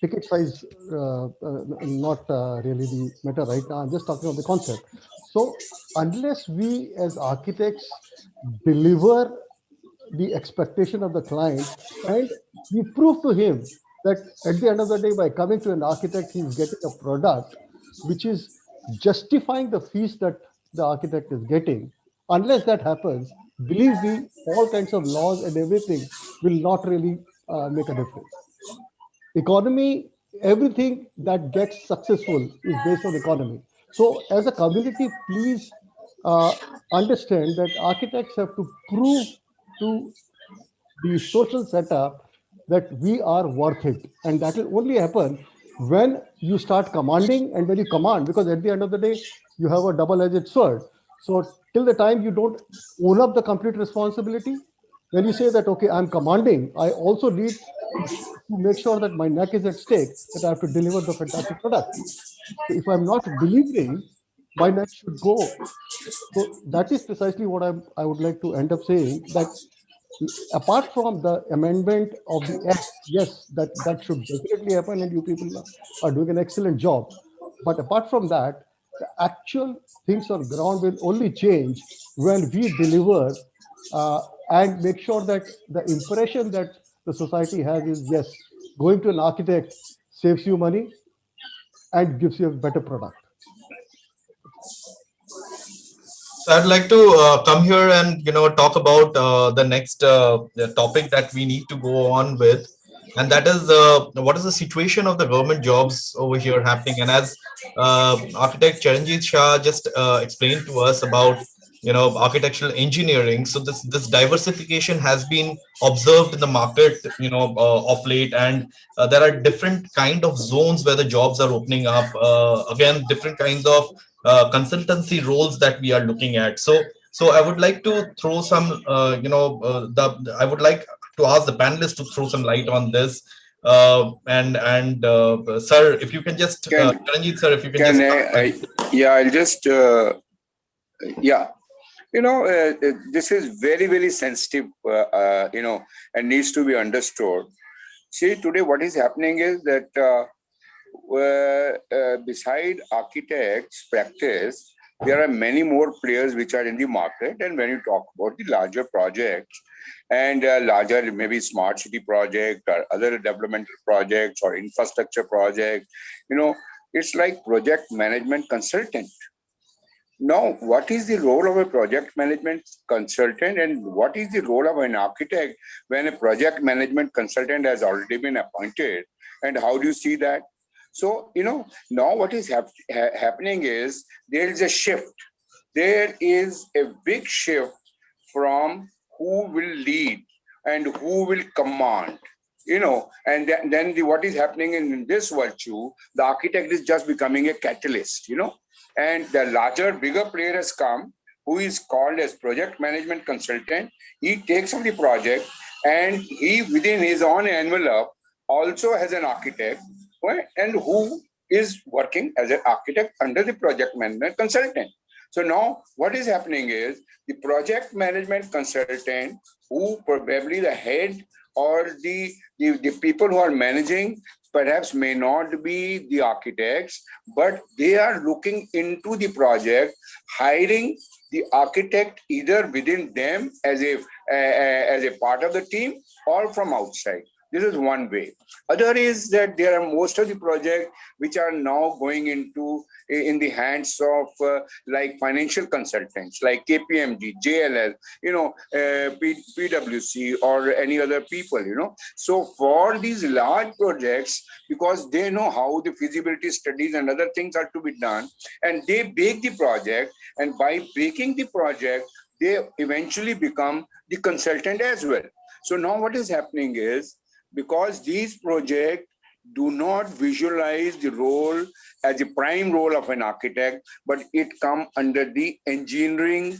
Ticket size, not really the matter right now. I'm just talking about the concept. So unless we as architects deliver the expectation of the client and we prove to him that at the end of the day, by coming to an architect, he's getting a product which is justifying the fees that the architect is getting. Unless that happens, believe me, all kinds of laws and everything will not really make a difference. Economy, everything that gets successful is based on economy. So as a community, please understand that architects have to prove to the social setup that we are worth it. And that will only happen when you start commanding and when you command, because at the end of the day, you have a double-edged sword. So till the time you don't own up the complete responsibility, when you say that, okay, I'm commanding, I also need to make sure that my neck is at stake, that I have to deliver the fantastic product. So if I'm not delivering, my neck should go. So that is precisely what I would like to end up saying, that apart from the amendment of the act, yes, that should definitely happen, and you people are doing an excellent job. But apart from that, the actual things on ground will only change when we deliver and make sure that the impression that the society has is, yes, going to an architect saves you money and gives you a better product. So I'd like to come here and talk about the next the topic that we need to go on with, and that is what is the situation of the government jobs over here happening. And as architect Charanjit Shah just explained to us about architectural engineering, so this diversification has been observed in the market of late, and there are different kind of zones where the jobs are opening up, again different kinds of consultancy roles that we are looking at. So I would like to throw some I would like to ask the panelists to throw some light on this, and sir, if you can just Charanjit sir, if you can yeah, I'll just yeah, this is very sensitive, and needs to be understood. See, today what is happening is that beside architects practice, there are many more players which are in the market. And when you talk about the larger projects and larger, maybe smart city project or other developmental projects or infrastructure projects, it's like project management consultant. Now, what is the role of a project management consultant and what is the role of an architect when a project management consultant has already been appointed? And how do you see that? So, now what is happening is there is a shift. There is a big shift from who will lead and who will command, and then what is happening in this virtue, the architect is just becoming a catalyst, and the larger, bigger player has come, who is called as project management consultant. He takes on the project and he, within his own envelope, also has an architect, and who is working as an architect under the project management consultant. So now what is happening is the project management consultant, who probably the head or the people who are managing perhaps may not be the architects, but they are looking into the project, hiring the architect either within them as a part of the team or from outside. This is one way. Other is that there are most of the projects which are now going into in the hands of like financial consultants like KPMG, JLL, PwC or any other people, So for these large projects, because they know how the feasibility studies and other things are to be done, and they bake the project, and by baking the project, they eventually become the consultant as well. So now what is happening is, because these projects do not visualize the role as a prime role of an architect, but it comes under the engineering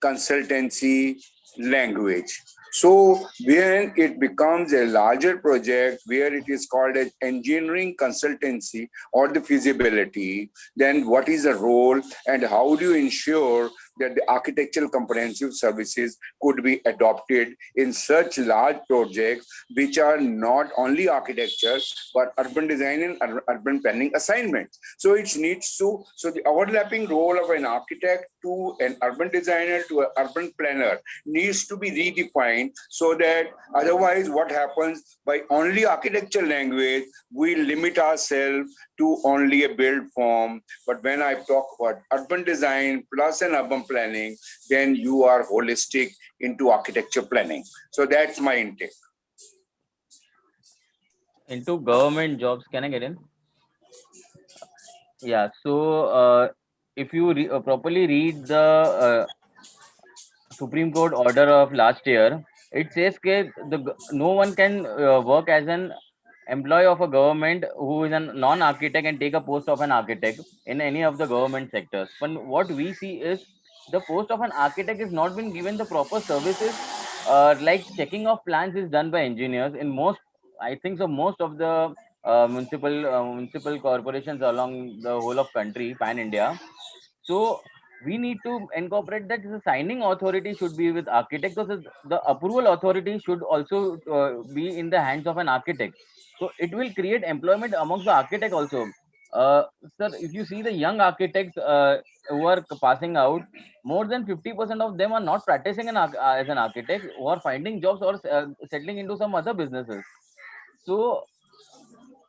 consultancy language. So when it becomes a larger project where it is called as engineering consultancy or the feasibility, then what is the role and how do you ensure that the architectural comprehensive services could be adopted in such large projects which are not only architecture but urban design and urban planning assignments. So it needs to, so the overlapping role of an architect to an urban designer to an urban planner needs to be redefined, so that otherwise what happens, by only architecture language, we limit ourselves to only a build form. But when I talk about urban design plus an urban planning, then you are holistic into architecture planning. So that's my intake. Into government jobs, can I get in? Yeah, so if you properly read the Supreme Court order of last year, it says that no one can work as an employee of a government who is a non-architect and take a post of an architect in any of the government sectors. But what we see is the post of an architect is not been given the proper services, like checking of plans is done by engineers in most, I think so, most of the municipal corporations along the whole of country, pan India. So we need to incorporate that the signing authority should be with architect, because the approval authority should also be in the hands of an architect. So it will create employment amongst the architect also. Sir, if you see the young architects who are passing out, more than 50% of them are not practicing as an architect, who are finding jobs or settling into some other businesses. So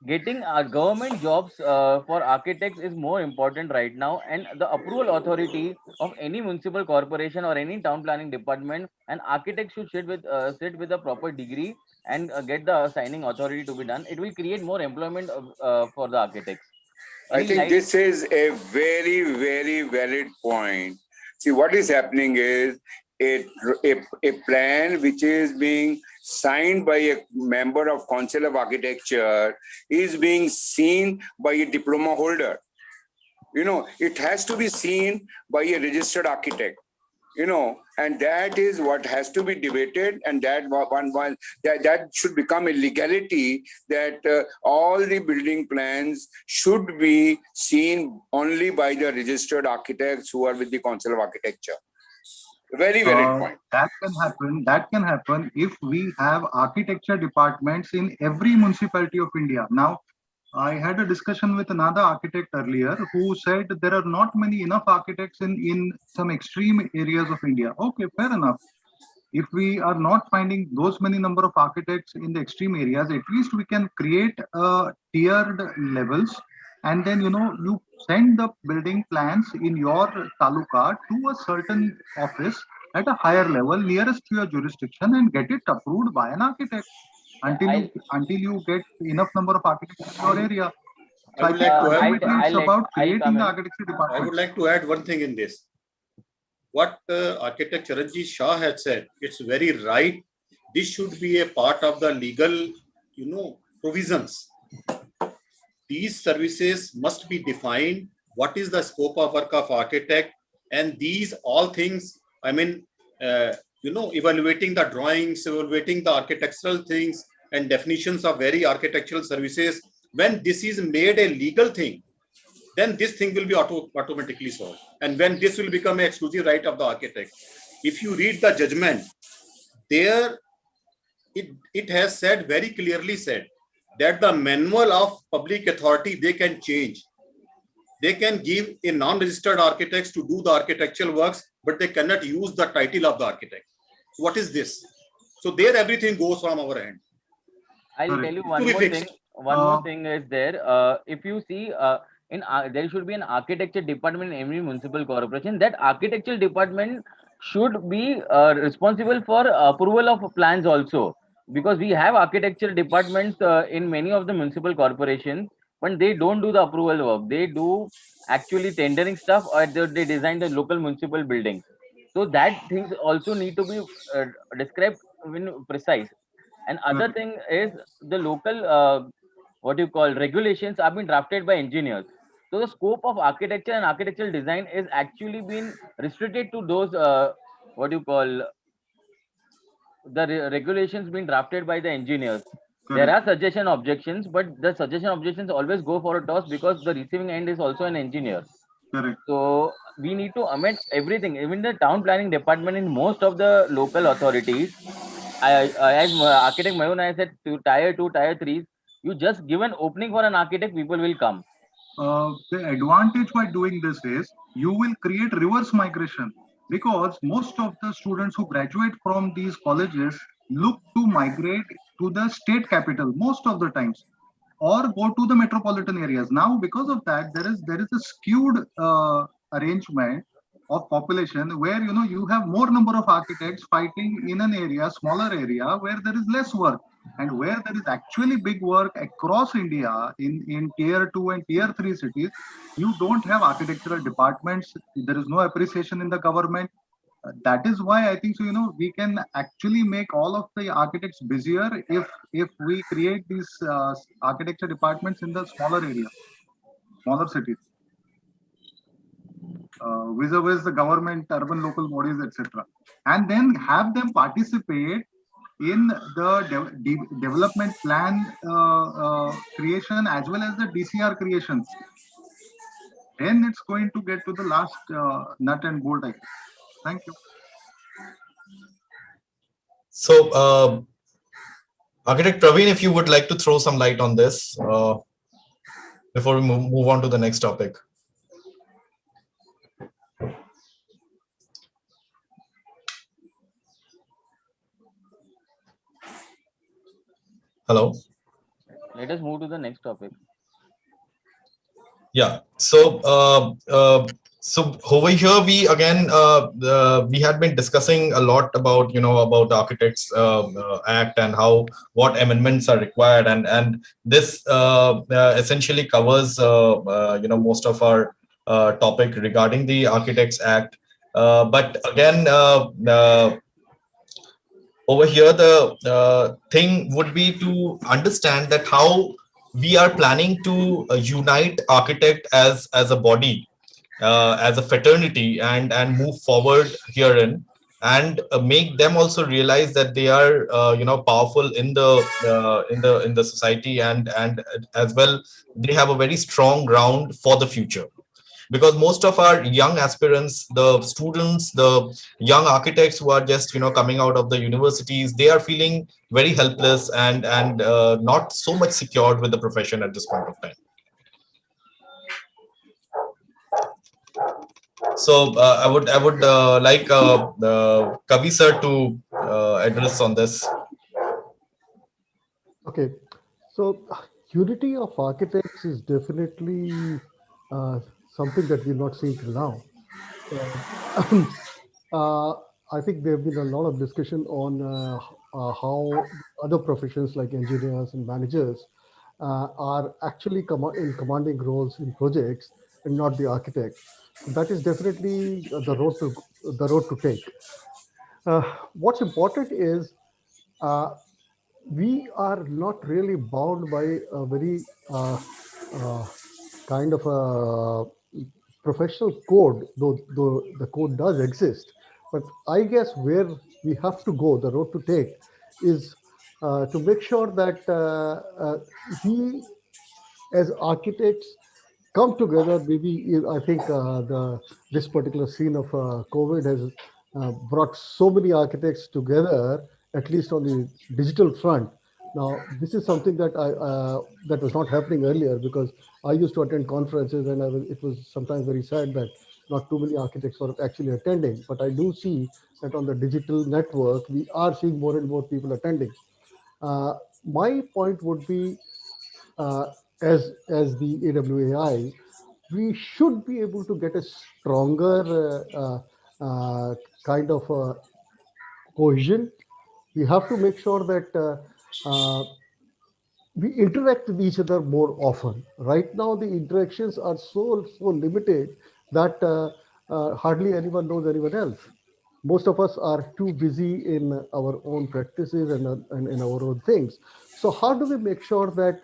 getting government jobs for architects is more important right now, and the approval authority of any municipal corporation or any town planning department, an architect should sit with a proper degree and get the signing authority to be done. It will create more employment for the architects. I think this is a very, very valid point. See, what is happening is a plan which is being signed by a member of Council of Architecture is being seen by a diploma holder. You know, it has to be seen by a registered architect. You know, and that is what has to be debated, and that should become a legality, that all the building plans should be seen only by the registered architects who are with the Council of Architecture. Very valid point. That can happen if we have architecture departments in every municipality of India. Now, I had a discussion with another architect earlier who said there are not many enough architects in some extreme areas of India. Okay, fair enough. If we are not finding those many number of architects in the extreme areas, at least we can create tiered levels, and then you send the building plans in your taluka to a certain office at a higher level nearest to your jurisdiction and get it approved by an architect until you get enough number of architects in your area. So I think it's about creating the architecture department. I would like to add one thing in this. What architect Charanjit Shah had said, it's very right. This should be a part of the legal, provisions. These services must be defined. What is the scope of work of architect? And these all things, I mean, evaluating the drawings, evaluating the architectural things and definitions of very architectural services. When this is made a legal thing, then this thing will be automatically solved. And when this will become an exclusive right of the architect. If you read the judgment, there it has said, very clearly said, that the manual of public authority, they can change. They can give a non-registered architects to do the architectural works, but they cannot use the title of the architect. So what is this? So there everything goes from our end. I'll tell you one more thing. One more thing is there. If you see, there should be an architecture department in every municipal corporation. That architectural department should be responsible for approval of plans also, because we have architecture departments in many of the municipal corporations, but they don't do the approval work. They do actually tendering stuff, or they design the local municipal buildings. So that things also need to be described in precise. And other thing is the local regulations are being drafted by engineers. So the scope of architecture and architectural design is actually been restricted to those the regulations being drafted by the engineers. There are suggestion objections, but the suggestion objections always go for a toss, because the receiving end is also an engineer. Correct. So we need to amend everything, even the town planning department in most of the local authorities. As architect Mayun I said, to tier 2, tier 3, you just give an opening for an architect, people will come. The advantage by doing this is you will create reverse migration, because most of the students who graduate from these colleges look to migrate to the state capital most of the times, or go to the metropolitan areas. Now, because of that, there is a skewed arrangement of population where you have more number of architects fighting in an area, smaller area, where there is less work, and where there is actually big work across India in tier 2 and tier 3 cities. You don't have architectural departments. There is no appreciation in the government. That is why I think so. We can actually make all of the architects busier if we create these architecture departments in the smaller areas, smaller cities, vis-a-vis the government, urban local bodies, etc., and then have them participate in the development plan creation as well as the DCR creations. Then it's going to get to the last nut and bolt, I guess. Thank you. So, Architect Praveen, if you would like to throw some light on this before we move on to the next topic. Hello. Let us move to the next topic. Yeah. So over here we again we had been discussing a lot about about the Architects Act and what amendments are required, and this essentially covers most of our topic regarding the Architects Act. But again, over here the thing would be to understand that how we are planning to unite architect as a body, as a fraternity, and move forward herein, and make them also realize that they are powerful in the society, and as well they have a very strong ground for the future. Because most of our young aspirants, the students, the young architects who are just coming out of the universities, they are feeling very helpless and not so much secured with the profession at this point of time. So I would like Kavi sir to address on this. Okay, so unity of architects is definitely something that we've not seen till now. I think there have been a lot of discussion on how other professions like engineers and managers are actually in commanding roles in projects and not the architect. That is definitely the road to take. What's important is we are not really bound by a very kind of a professional code, though the code does exist. But I guess where we have to go, the road to take, is to make sure that we, as architects, come together. Maybe I think this particular scene of COVID has brought so many architects together, at least on the digital front. Now, this is something that that was not happening earlier, because I used to attend conferences, and it was sometimes very sad that not too many architects were actually attending. But I do see that on the digital network, we are seeing more and more people attending. My point would be, as the AWAI, we should be able to get a stronger kind of cohesion. We have to make sure that we interact with each other more often. Right now, the interactions are so limited that hardly anyone knows anyone else. Most of us are too busy in our own practices and in our own things. So how do we make sure that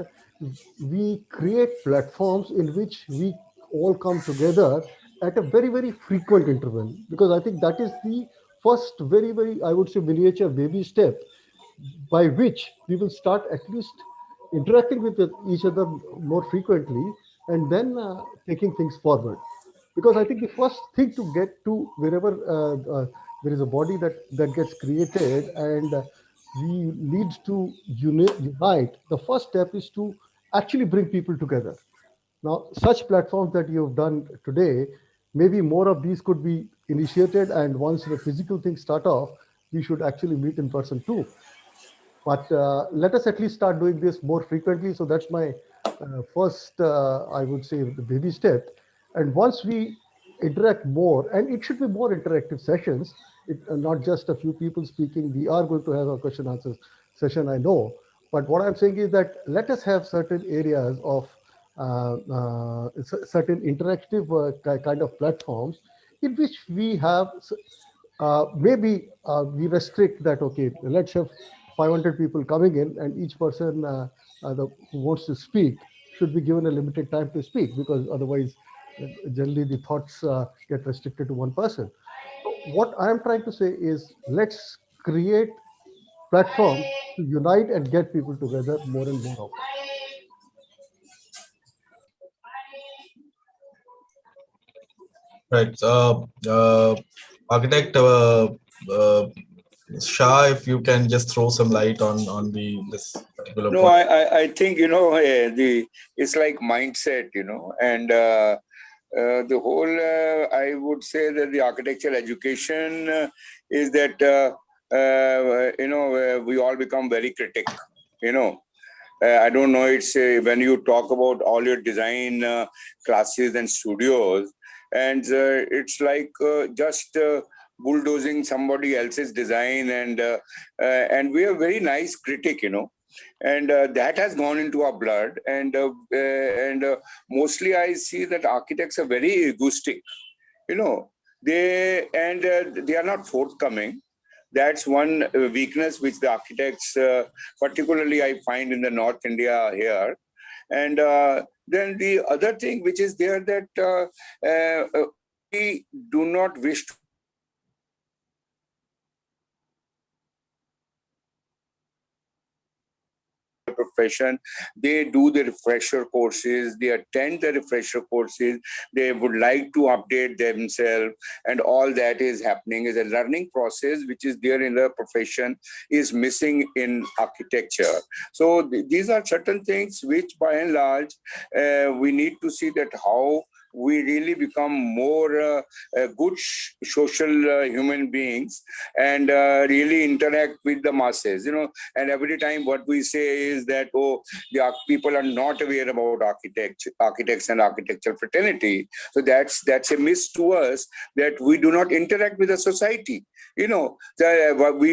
we create platforms in which we all come together at a very, very frequent interval? Because I think that is the first very, very, I would say, miniature baby step by which we will start at least interacting with each other more frequently, and then taking things forward. Because I think the first thing to get to wherever there is a body that gets created and we need to unite, the first step is to actually bring people together. Now, such platforms that you've done today, maybe more of these could be initiated, and once the physical things start off, we should actually meet in person too. But let us at least start doing this more frequently. So that's my first, I would say, the baby step. And once we interact more, and it should be more interactive sessions, not just a few people speaking. We are going to have a question answer session, I know. But what I'm saying is that let us have certain areas of certain interactive kind of platforms in which we have maybe we restrict that. Okay, let's have 500 people coming in, and each person who wants to speak should be given a limited time to speak, because otherwise generally the thoughts get restricted to one person. So what I am trying to say is, let's create platforms to unite and get people together more and more often. Right. Architect Shah, if you can just throw some light on the this particular No, point. I think, it's like mindset, and the whole, I would say that the architectural education is that, we all become very critic, I don't know, it's when you talk about all your design classes and studios, and it's like just bulldozing somebody else's design, and we are very nice critic, and that has gone into our blood, and mostly I see that architects are very egoistic, they are not forthcoming. That's one weakness which the architects, particularly I find in the North India here. And then the other thing which is there, that we do not wish to profession. They do the refresher courses, they attend the refresher courses, they would like to update themselves, and all that is happening is a learning process which is there in the profession is missing in architecture. So these are certain things which by and large we need to see that how we really become more good social human beings, and really interact with the masses, and every time what we say is that, oh, the people are not aware about architects and architectural fraternity. So that's a miss to us, that we do not interact with the society. We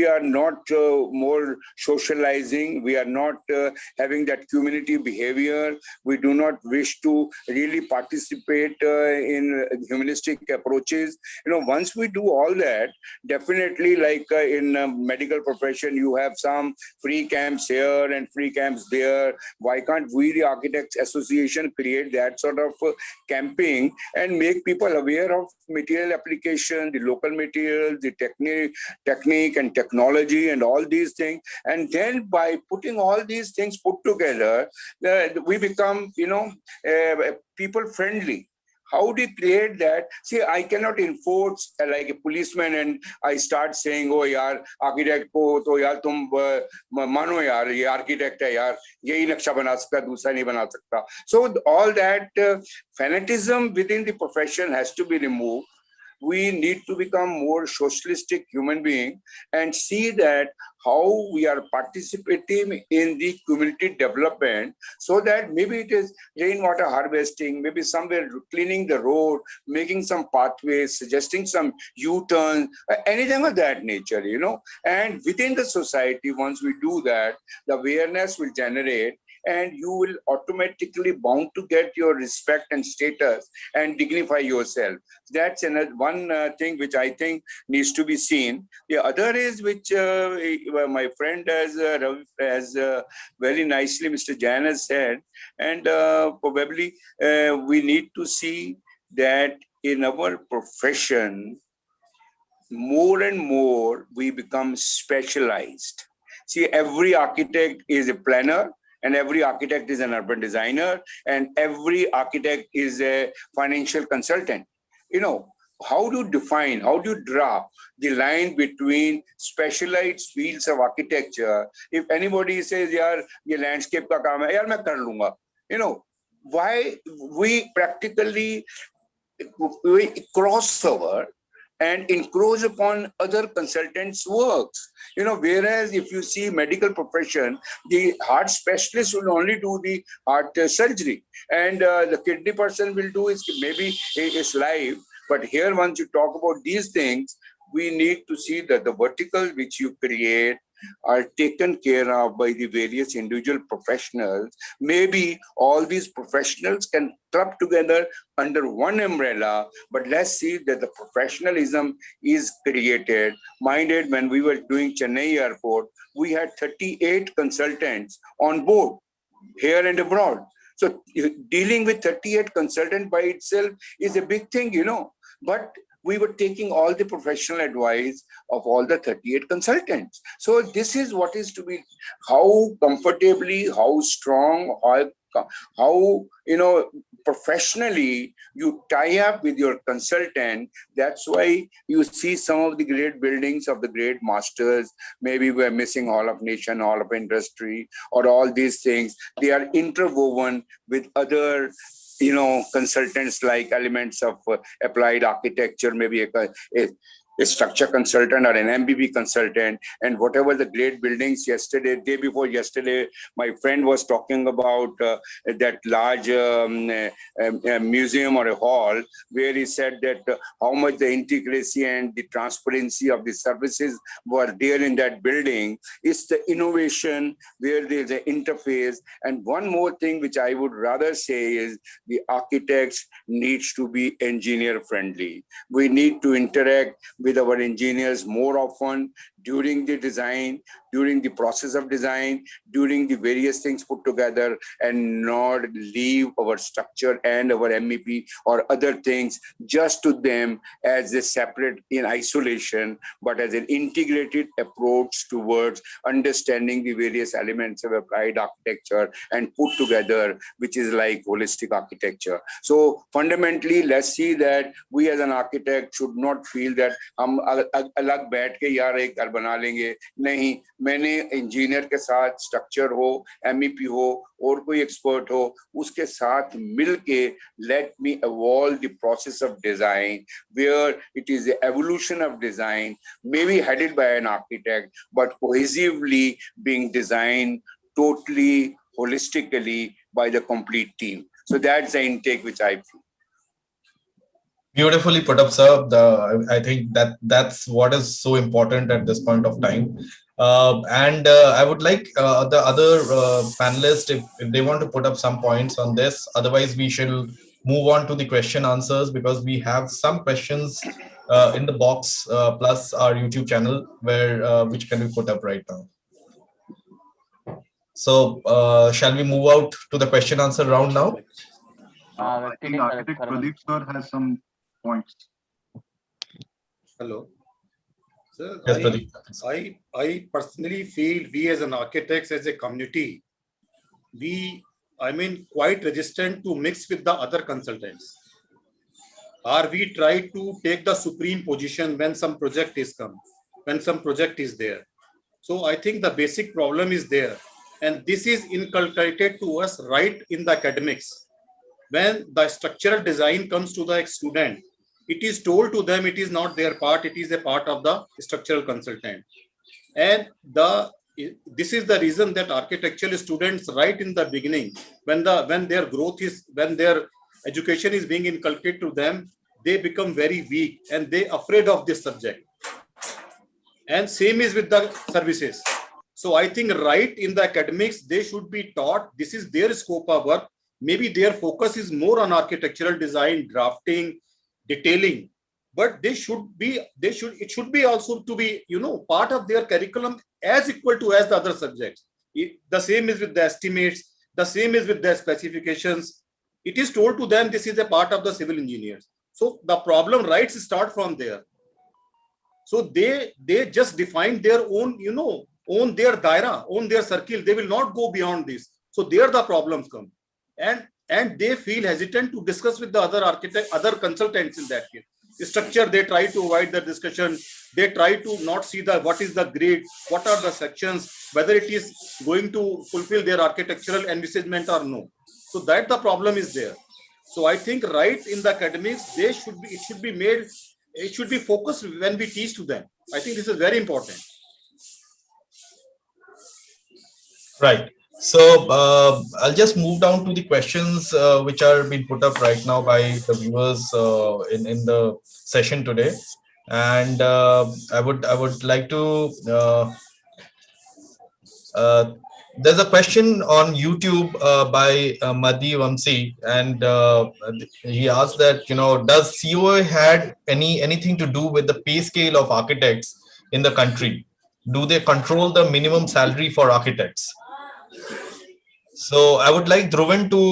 are not more socializing, we are not having that community behavior, we do not wish to really participate in humanistic approaches. Once we do all that, definitely, like in medical profession, you have some free camps here and free camps there. Why can't we, the Architects Association, create that sort of camping and make people aware of material application, the local materials, the technique and technology and all these things. And then by putting all these things put together, we become, people friendly. How do you create that? See, I cannot enforce like a policeman and I start saying, oh yaar, architect ko to yaar tum mano yaar, ye architect hai yaar, yehi naksha bana sakta, dusra nahi bana sakta. So all that fanatism within the profession has to be removed. We need to become more socialistic human being and see that how we are participating in the community development, so that maybe it is rainwater harvesting, maybe somewhere cleaning the road, making some pathways, suggesting some U-turns, anything of that nature, And within the society, once we do that, the awareness will generate, and you will automatically bound to get your respect and status and dignify yourself. That's one thing which I think needs to be seen. The other is which my friend has very nicely, Mr. Jain has said, and probably we need to see that in our profession, more and more we become specialized. See, every architect is a planner, and every architect is an urban designer, and every architect is a financial consultant. how do you define, how do you draw the line between specialized fields of architecture? If anybody says, yaar, ye landscape ka kaam hai, yaar, main kar lunga. Why we practically we cross over and encroach upon other consultants' works. Whereas if you see medical profession, the heart specialist will only do the heart surgery, and the kidney person will do is maybe his life. But here, once you talk about these things, we need to see that the vertical which you create are taken care of by the various individual professionals. Maybe all these professionals can club together under one umbrella, but let's see that the professionalism is created. Minded, when we were doing Chennai Airport, we had 38 consultants on board here and abroad. So dealing with 38 consultants by itself is a big thing, but we were taking all the professional advice of all the 38 consultants. So this is what is to be, how comfortably, how strong, how professionally you tie up with your consultant. That's why you see some of the great buildings of the great masters. Maybe we're missing Hall of Nation, Hall of Industry, or all these things. They are interwoven with other consultants, like elements of applied architecture, maybe a structure consultant or an MBB consultant, and whatever the great buildings day before yesterday, my friend was talking about that large museum or a hall, where he said that how much the intricacy and the transparency of the services were there in that building. It's the innovation where there's an interface. And one more thing which I would rather say is the architects needs to be engineer friendly. We need to interact with our engineers more often during the design, during the process of design, during the various things put together, and not leave our structure and our MEP or other things just to them as a separate in isolation, but as an integrated approach towards understanding the various elements of applied architecture and put together, which is like holistic architecture. So fundamentally, let's see that we as an architect should not feel that हम अलग बैठ के यार एक घर बना लेंगे. नहीं, मैंने इंजीनियर के साथ स्ट्रक्चर हो, MEP हो और कोई एक्सपर्ट हो, उसके साथ मिलके let me evolve the process of design, where it is the evolution of design, maybe headed by an architect, but cohesively being designed totally holistically by the complete team. So that's the intake which I feel. Beautifully put up, sir. I think that's what is so important at this point of time. And I would like the other panelists, if they want to put up some points on this. Otherwise, we shall move on to the question answers, because we have some questions in the box plus our YouTube channel, where which can be put up right now. So shall we move out to the question answer round now? I think Architect Pradeep sir has some points. Hello. Sir, Yes, I personally feel we as an architects, as a community, quite resistant to mix with the other consultants. Or we try to take the supreme position when some project is there. So I think the basic problem is there. And this is inculcated to us right in the academics. When the structural design comes to the student, it is told to them it is not their part, it is a part of the structural consultant. And this is the reason that architectural students right in the beginning, when their education is being inculcated to them, they become very weak and they afraid of this subject. And same is with the services. So I think right in the academics, they should be taught this is their scope of work. Maybe their focus is more on architectural design, drafting, detailing, but it should be also to be, part of their curriculum as equal to as the other subjects. The same is with the estimates, the same is with the specifications. It is told to them this is a part of the civil engineers. So the problem rights start from there. So they just define their own, own their daira, own their circle. They will not go beyond this. So there the problems come. And and they feel hesitant to discuss with the other consultants in that case. The structure, they try to avoid the discussion. They try to not see what is the grade, what are the sections, whether it is going to fulfill their architectural envisagement or no. So that the problem is there. So I think right in the academics, it should be focused when we teach to them. I think this is very important. Right. So I'll just move down to the questions which are being put up right now by the viewers in the session today, and I would like to. There's a question on YouTube by Madhi Vamsi, and he asked that, does COA had anything to do with the pay scale of architects in the country? Do they control the minimum salary for architects? So I would like Dhruvan to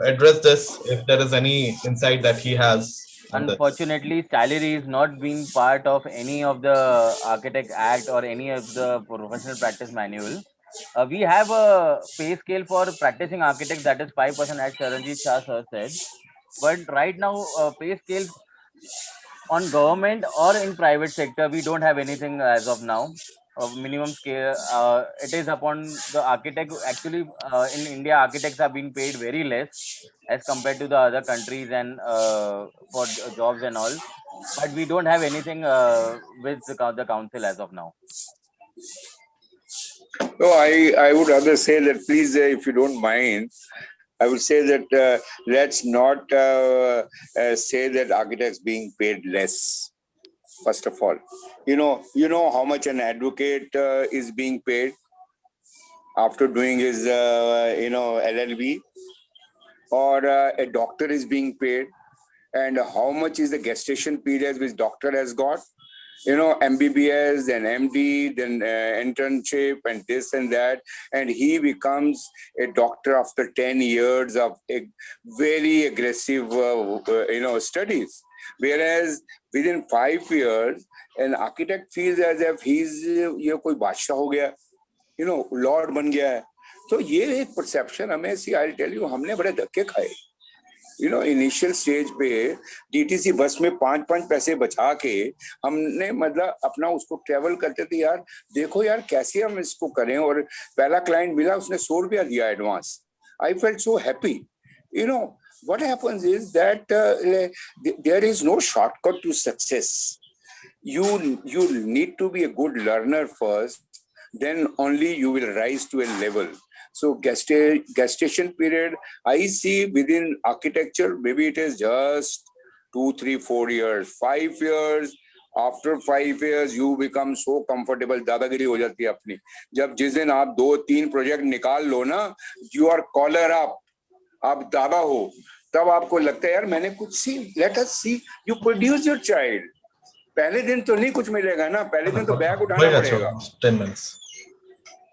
address this if there is any insight that he has. Unfortunately, salary is not being part of any of the Architect Act or any of the professional practice manual. We have a pay scale for practicing architects that is 5%, as Charanjit Shah sir said. But right now, pay scale on government or in private sector, we don't have anything as of now. Minimum scale, it is upon the architect. Actually, in India, architects are being paid very less as compared to the other countries and for jobs and all. But we don't have anything with the council as of now. No, I would rather say that, please, if you don't mind, I would say that let's not say that architects being paid less. First of all, you know how much an advocate is being paid after doing his LLB, or a doctor is being paid, and how much is the gestation period which doctor has got. MBBS, then MD, then internship, and this and that, and he becomes a doctor after 10 years of very aggressive, studies. Whereas within 5 years, an architect feels as if he's कोई बादशाह हो गया, Lord बन गया है. तो ये एक परसेप्शन हमें I'll tell you, हमने बड़े धक्के खाए. इनिशियल स्टेज पे डीटीसी बस में 5-5 पैसे बचा के हमने मतलब अपना उसको ट्रेवल करते थे. यार देखो यार कैसे हम इसको करें, और पहला क्लाइंट मिला, उसने 100 रुपया दिया advance. I felt so happy. what happens is that there is no shortcut to success. You need to be a good learner first, then only you will rise to a level. So gestation period, I see within architecture, maybe it is just 2, 3, 4 years, 5 years. After 5 years, you become so comfortable. दादागिरी हो जाती है अपनी. जब जिस दिन आप 2-3 project निकाल लो ना, you are collar up, आप दादा हो, तब आपको लगता है यार मैंने कुछ सी. Let us see, you produce your child. पहले दिन तो नहीं कुछ मिलेगा ना, पहले दिन तो बैग उठाना पड़ेगा. 10 minutes.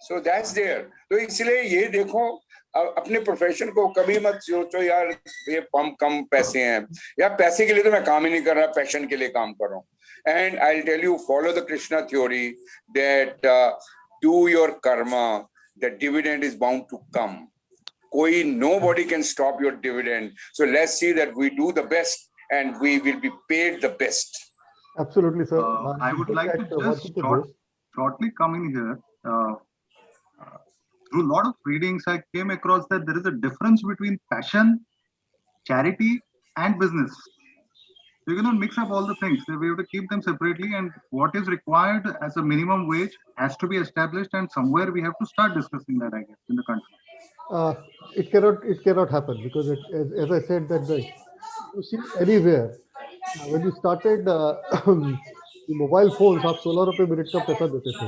So that's there. तो इसलिए ये देखो, अपने प्रोफेशन को कभी मत सोचो यार ये कम पैसे हैं, या पैसे के लिए तो मैं काम ही नहीं कर रहा, पैशन के लिए काम कर रहा हूँ. And I'll tell you, follow the Krishna theory that do your karma, the dividend is bound to come. Nobody can stop your dividend. So let's see that we do the best and we will be paid the best. Absolutely, sir. I would like to just shortly come in here. Through a lot of readings, I came across that there is a difference between passion, charity, and business. So you cannot mix up all the things. We have to keep them separately, and what is required as a minimum wage has to be established, and somewhere we have to start discussing that, I guess, in the country. It cannot happen because as I said that you see anywhere when you started the mobile phones, आप 16 रुपए minute का पैसा देते थे.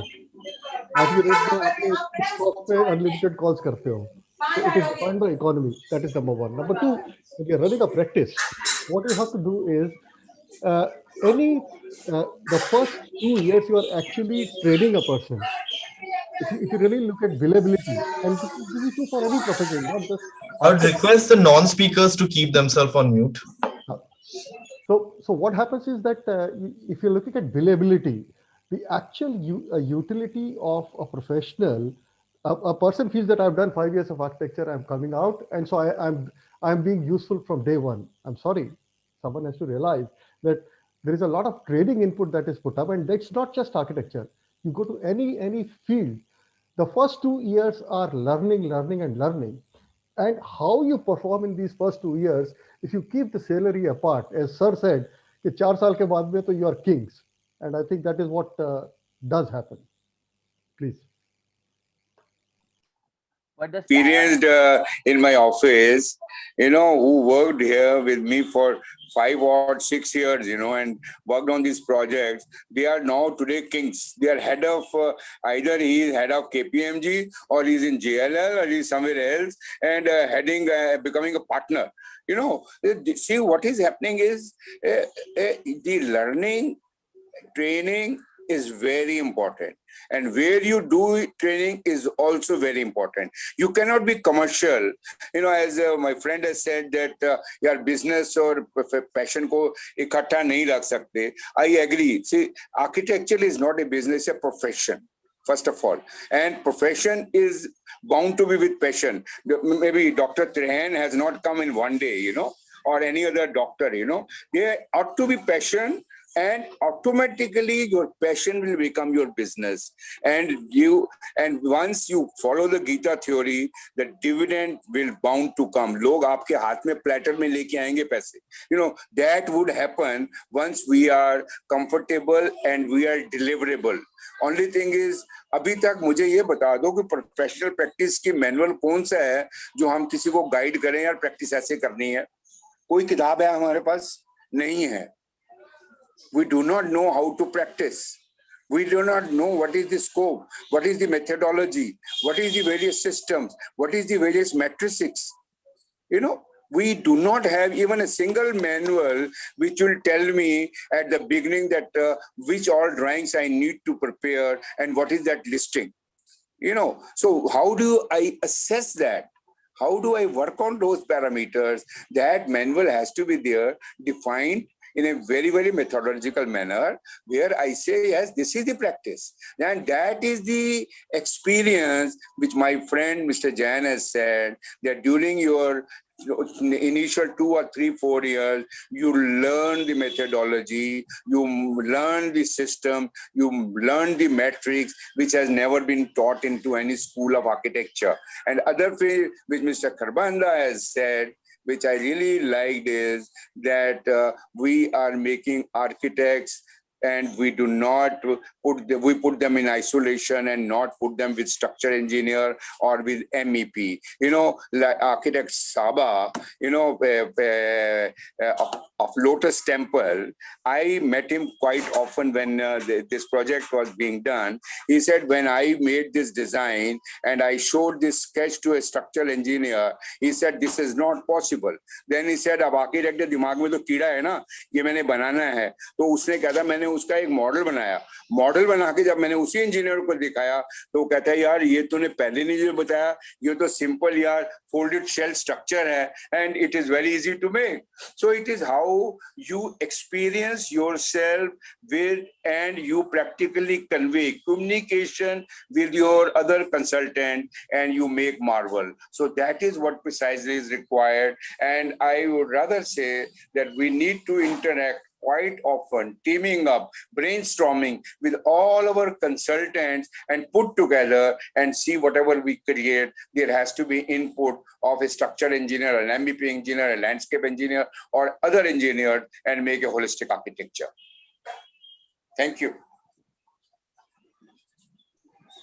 आज की rate में आपने unlimited calls करते हो. So it is defined by economy. That is number one. Number two, if you're running a practice, what you have to do is the first 2 years you are actually training a person. If you really look at billability, and this is true for any profession, not just. I would request the non-speakers to keep themselves on mute. So what happens is that if you're looking at billability, the actual utility of a professional a person feels that I've done 5 years of architecture, I'm coming out, and so I'm being useful from day one. I'm sorry, someone has to realize that there is a lot of training input that is put up, and it's not just architecture. You go to any field, the first 2 years are learning, learning, and learning. And how you perform in these first 2 years, if you keep the salary apart, as Sir said, कि 4 साल के बाद में तो you are kings, and I think that is what does happen. Please. But the Experienced in my office, who worked here with me for 5 or 6 years, and worked on these projects. They are now today kings. They are head of, either he is head of KPMG or he's in JLL or he's somewhere else and becoming a partner. See what is happening is the learning, training is very important, and where you do training is also very important. You cannot be commercial, as my friend has said that your business or passion ko ikhatta nahi rakh sakte. I agree. See, architecture is not a business, a profession, first of all, and profession is bound to be with passion. Maybe Dr. Trehan has not come in one day, or any other doctor, there ought to be passion, and automatically your passion will become your business. And once you follow the Gita theory, the dividend will bound to come. Log aapke haath mein platter mein leke aayenge paise. That would happen once we are comfortable and we are deliverable. Only thing is, अभी तक मुझे ये बता दो कि professional practice की manual कौन सा है जो हम किसी को गाइड करें यार प्रैक्टिस ऐसे करनी है. कोई किताब है हमारे पास? नहीं है. We do not know how to practice. We do not know what is the scope, what is the methodology, what is the various systems, what is the various matrices. We do not have even a single manual which will tell me at the beginning that which all drawings I need to prepare and what is that listing. So how do I assess that? How do I work on those parameters? That manual has to be there, defined in a very, very methodological manner, where I say, yes, this is the practice. And that is the experience which my friend Mr. Jain has said, that during your initial 2 or 3, 4 years, you learn the methodology, you learn the system, you learn the metrics, which has never been taught into any school of architecture. And other thing which Mr. Kharbanda has said, which I really liked, is that we are making architects and we do not put them in isolation and not put them with structural engineer or with MEP. Like architect Saba, of Lotus Temple, I met him quite often when this project was being done. He said, when I made this design and I showed this sketch to a structural engineer, he said, this is not possible. Then he said, अब architect के दिमाग में तो कीड़ा है ना, ये मैंने बनाना है. तो उसने कहा मैंने उसका एक मॉडल बनाया. मॉडल बना के जब मैंने उसी इंजीनियर को दिखाया तो वो कहता है यार ये तूने पहले नहीं जो बताया, ये तो सिंपल यार folded shell structure है and it is very easy to make. So it is how you experience yourself with and you practically convey communication with your other consultant and you make marvel. So that is what precisely is required. And I would rather say that we need to interact quite often, teaming up, brainstorming with all our consultants and put together and see whatever we create. There has to be input of a structural engineer, an MEP engineer, a landscape engineer, or other engineer and make a holistic architecture. Thank you.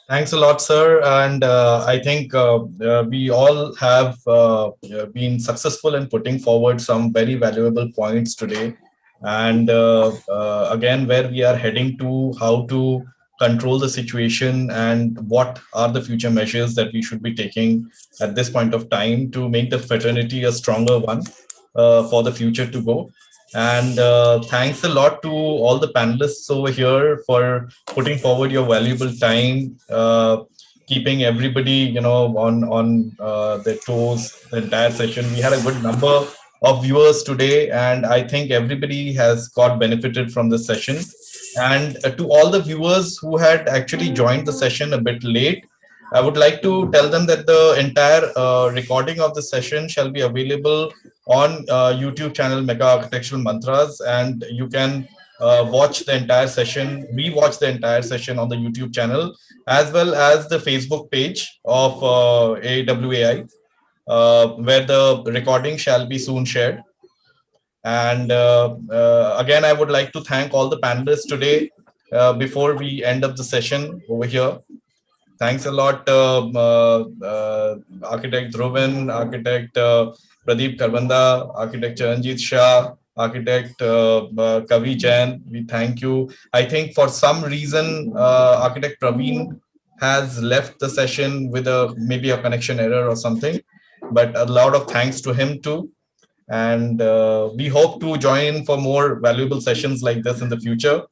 Thanks a lot, sir. And I think we all have been successful in putting forward some very valuable points today. And again, where we are heading to, how to control the situation and what are the future measures that we should be taking at this point of time to make the fraternity a stronger one for the future to go. And thanks a lot to all the panelists over here for putting forward your valuable time, keeping everybody, on their toes the entire session. We had a good number of viewers today, and I think everybody has got benefited from the session. And to all the viewers who had actually joined the session a bit late, I would like to tell them that the entire recording of the session shall be available on YouTube channel Mega Architectural Mantras, and you can watch the entire session, rewatch the entire session on the YouTube channel, as well as the Facebook page of AWAI, where the recording shall be soon shared. And again, I would like to thank all the panelists today before we end up the session over here. Thanks a lot, Architect Dhruvan, Architect Pradeep Karbanda, Architect Charanjit Shah, Architect Kavi Jain. We thank you. I think for some reason, Architect Praveen has left the session with maybe a connection error or something. But a lot of thanks to him too. And we hope to join in for more valuable sessions like this in the future.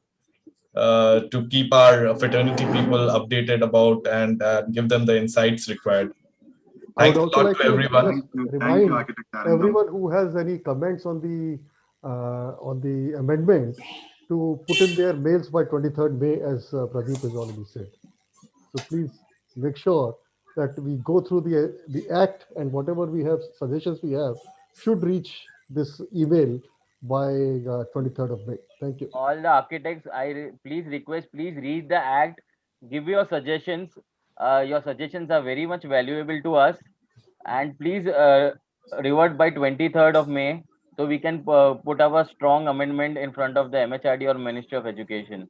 To keep our fraternity people updated about and give them the insights required. I would Thanks a also lot like to to everyone. just Thank remind you, Architect Arindam. everyone who has any comments on the amendment to put in their mails by 23rd May, as Pradeep has already said. So please make sure that we go through the act, and whatever we have, suggestions we have, should reach this email by 23rd of May. Thank you. All the architects, please request, please read the act, give your suggestions. Your suggestions are very much valuable to us, and please revert by 23rd of May, so we can put our strong amendment in front of the MHRD or Ministry of Education.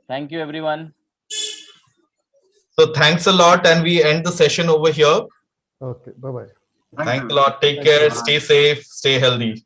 Thank you, everyone. So thanks a lot, and we end the session over here. Okay, bye-bye. Thanks a lot. Take care. Stay safe. Stay healthy.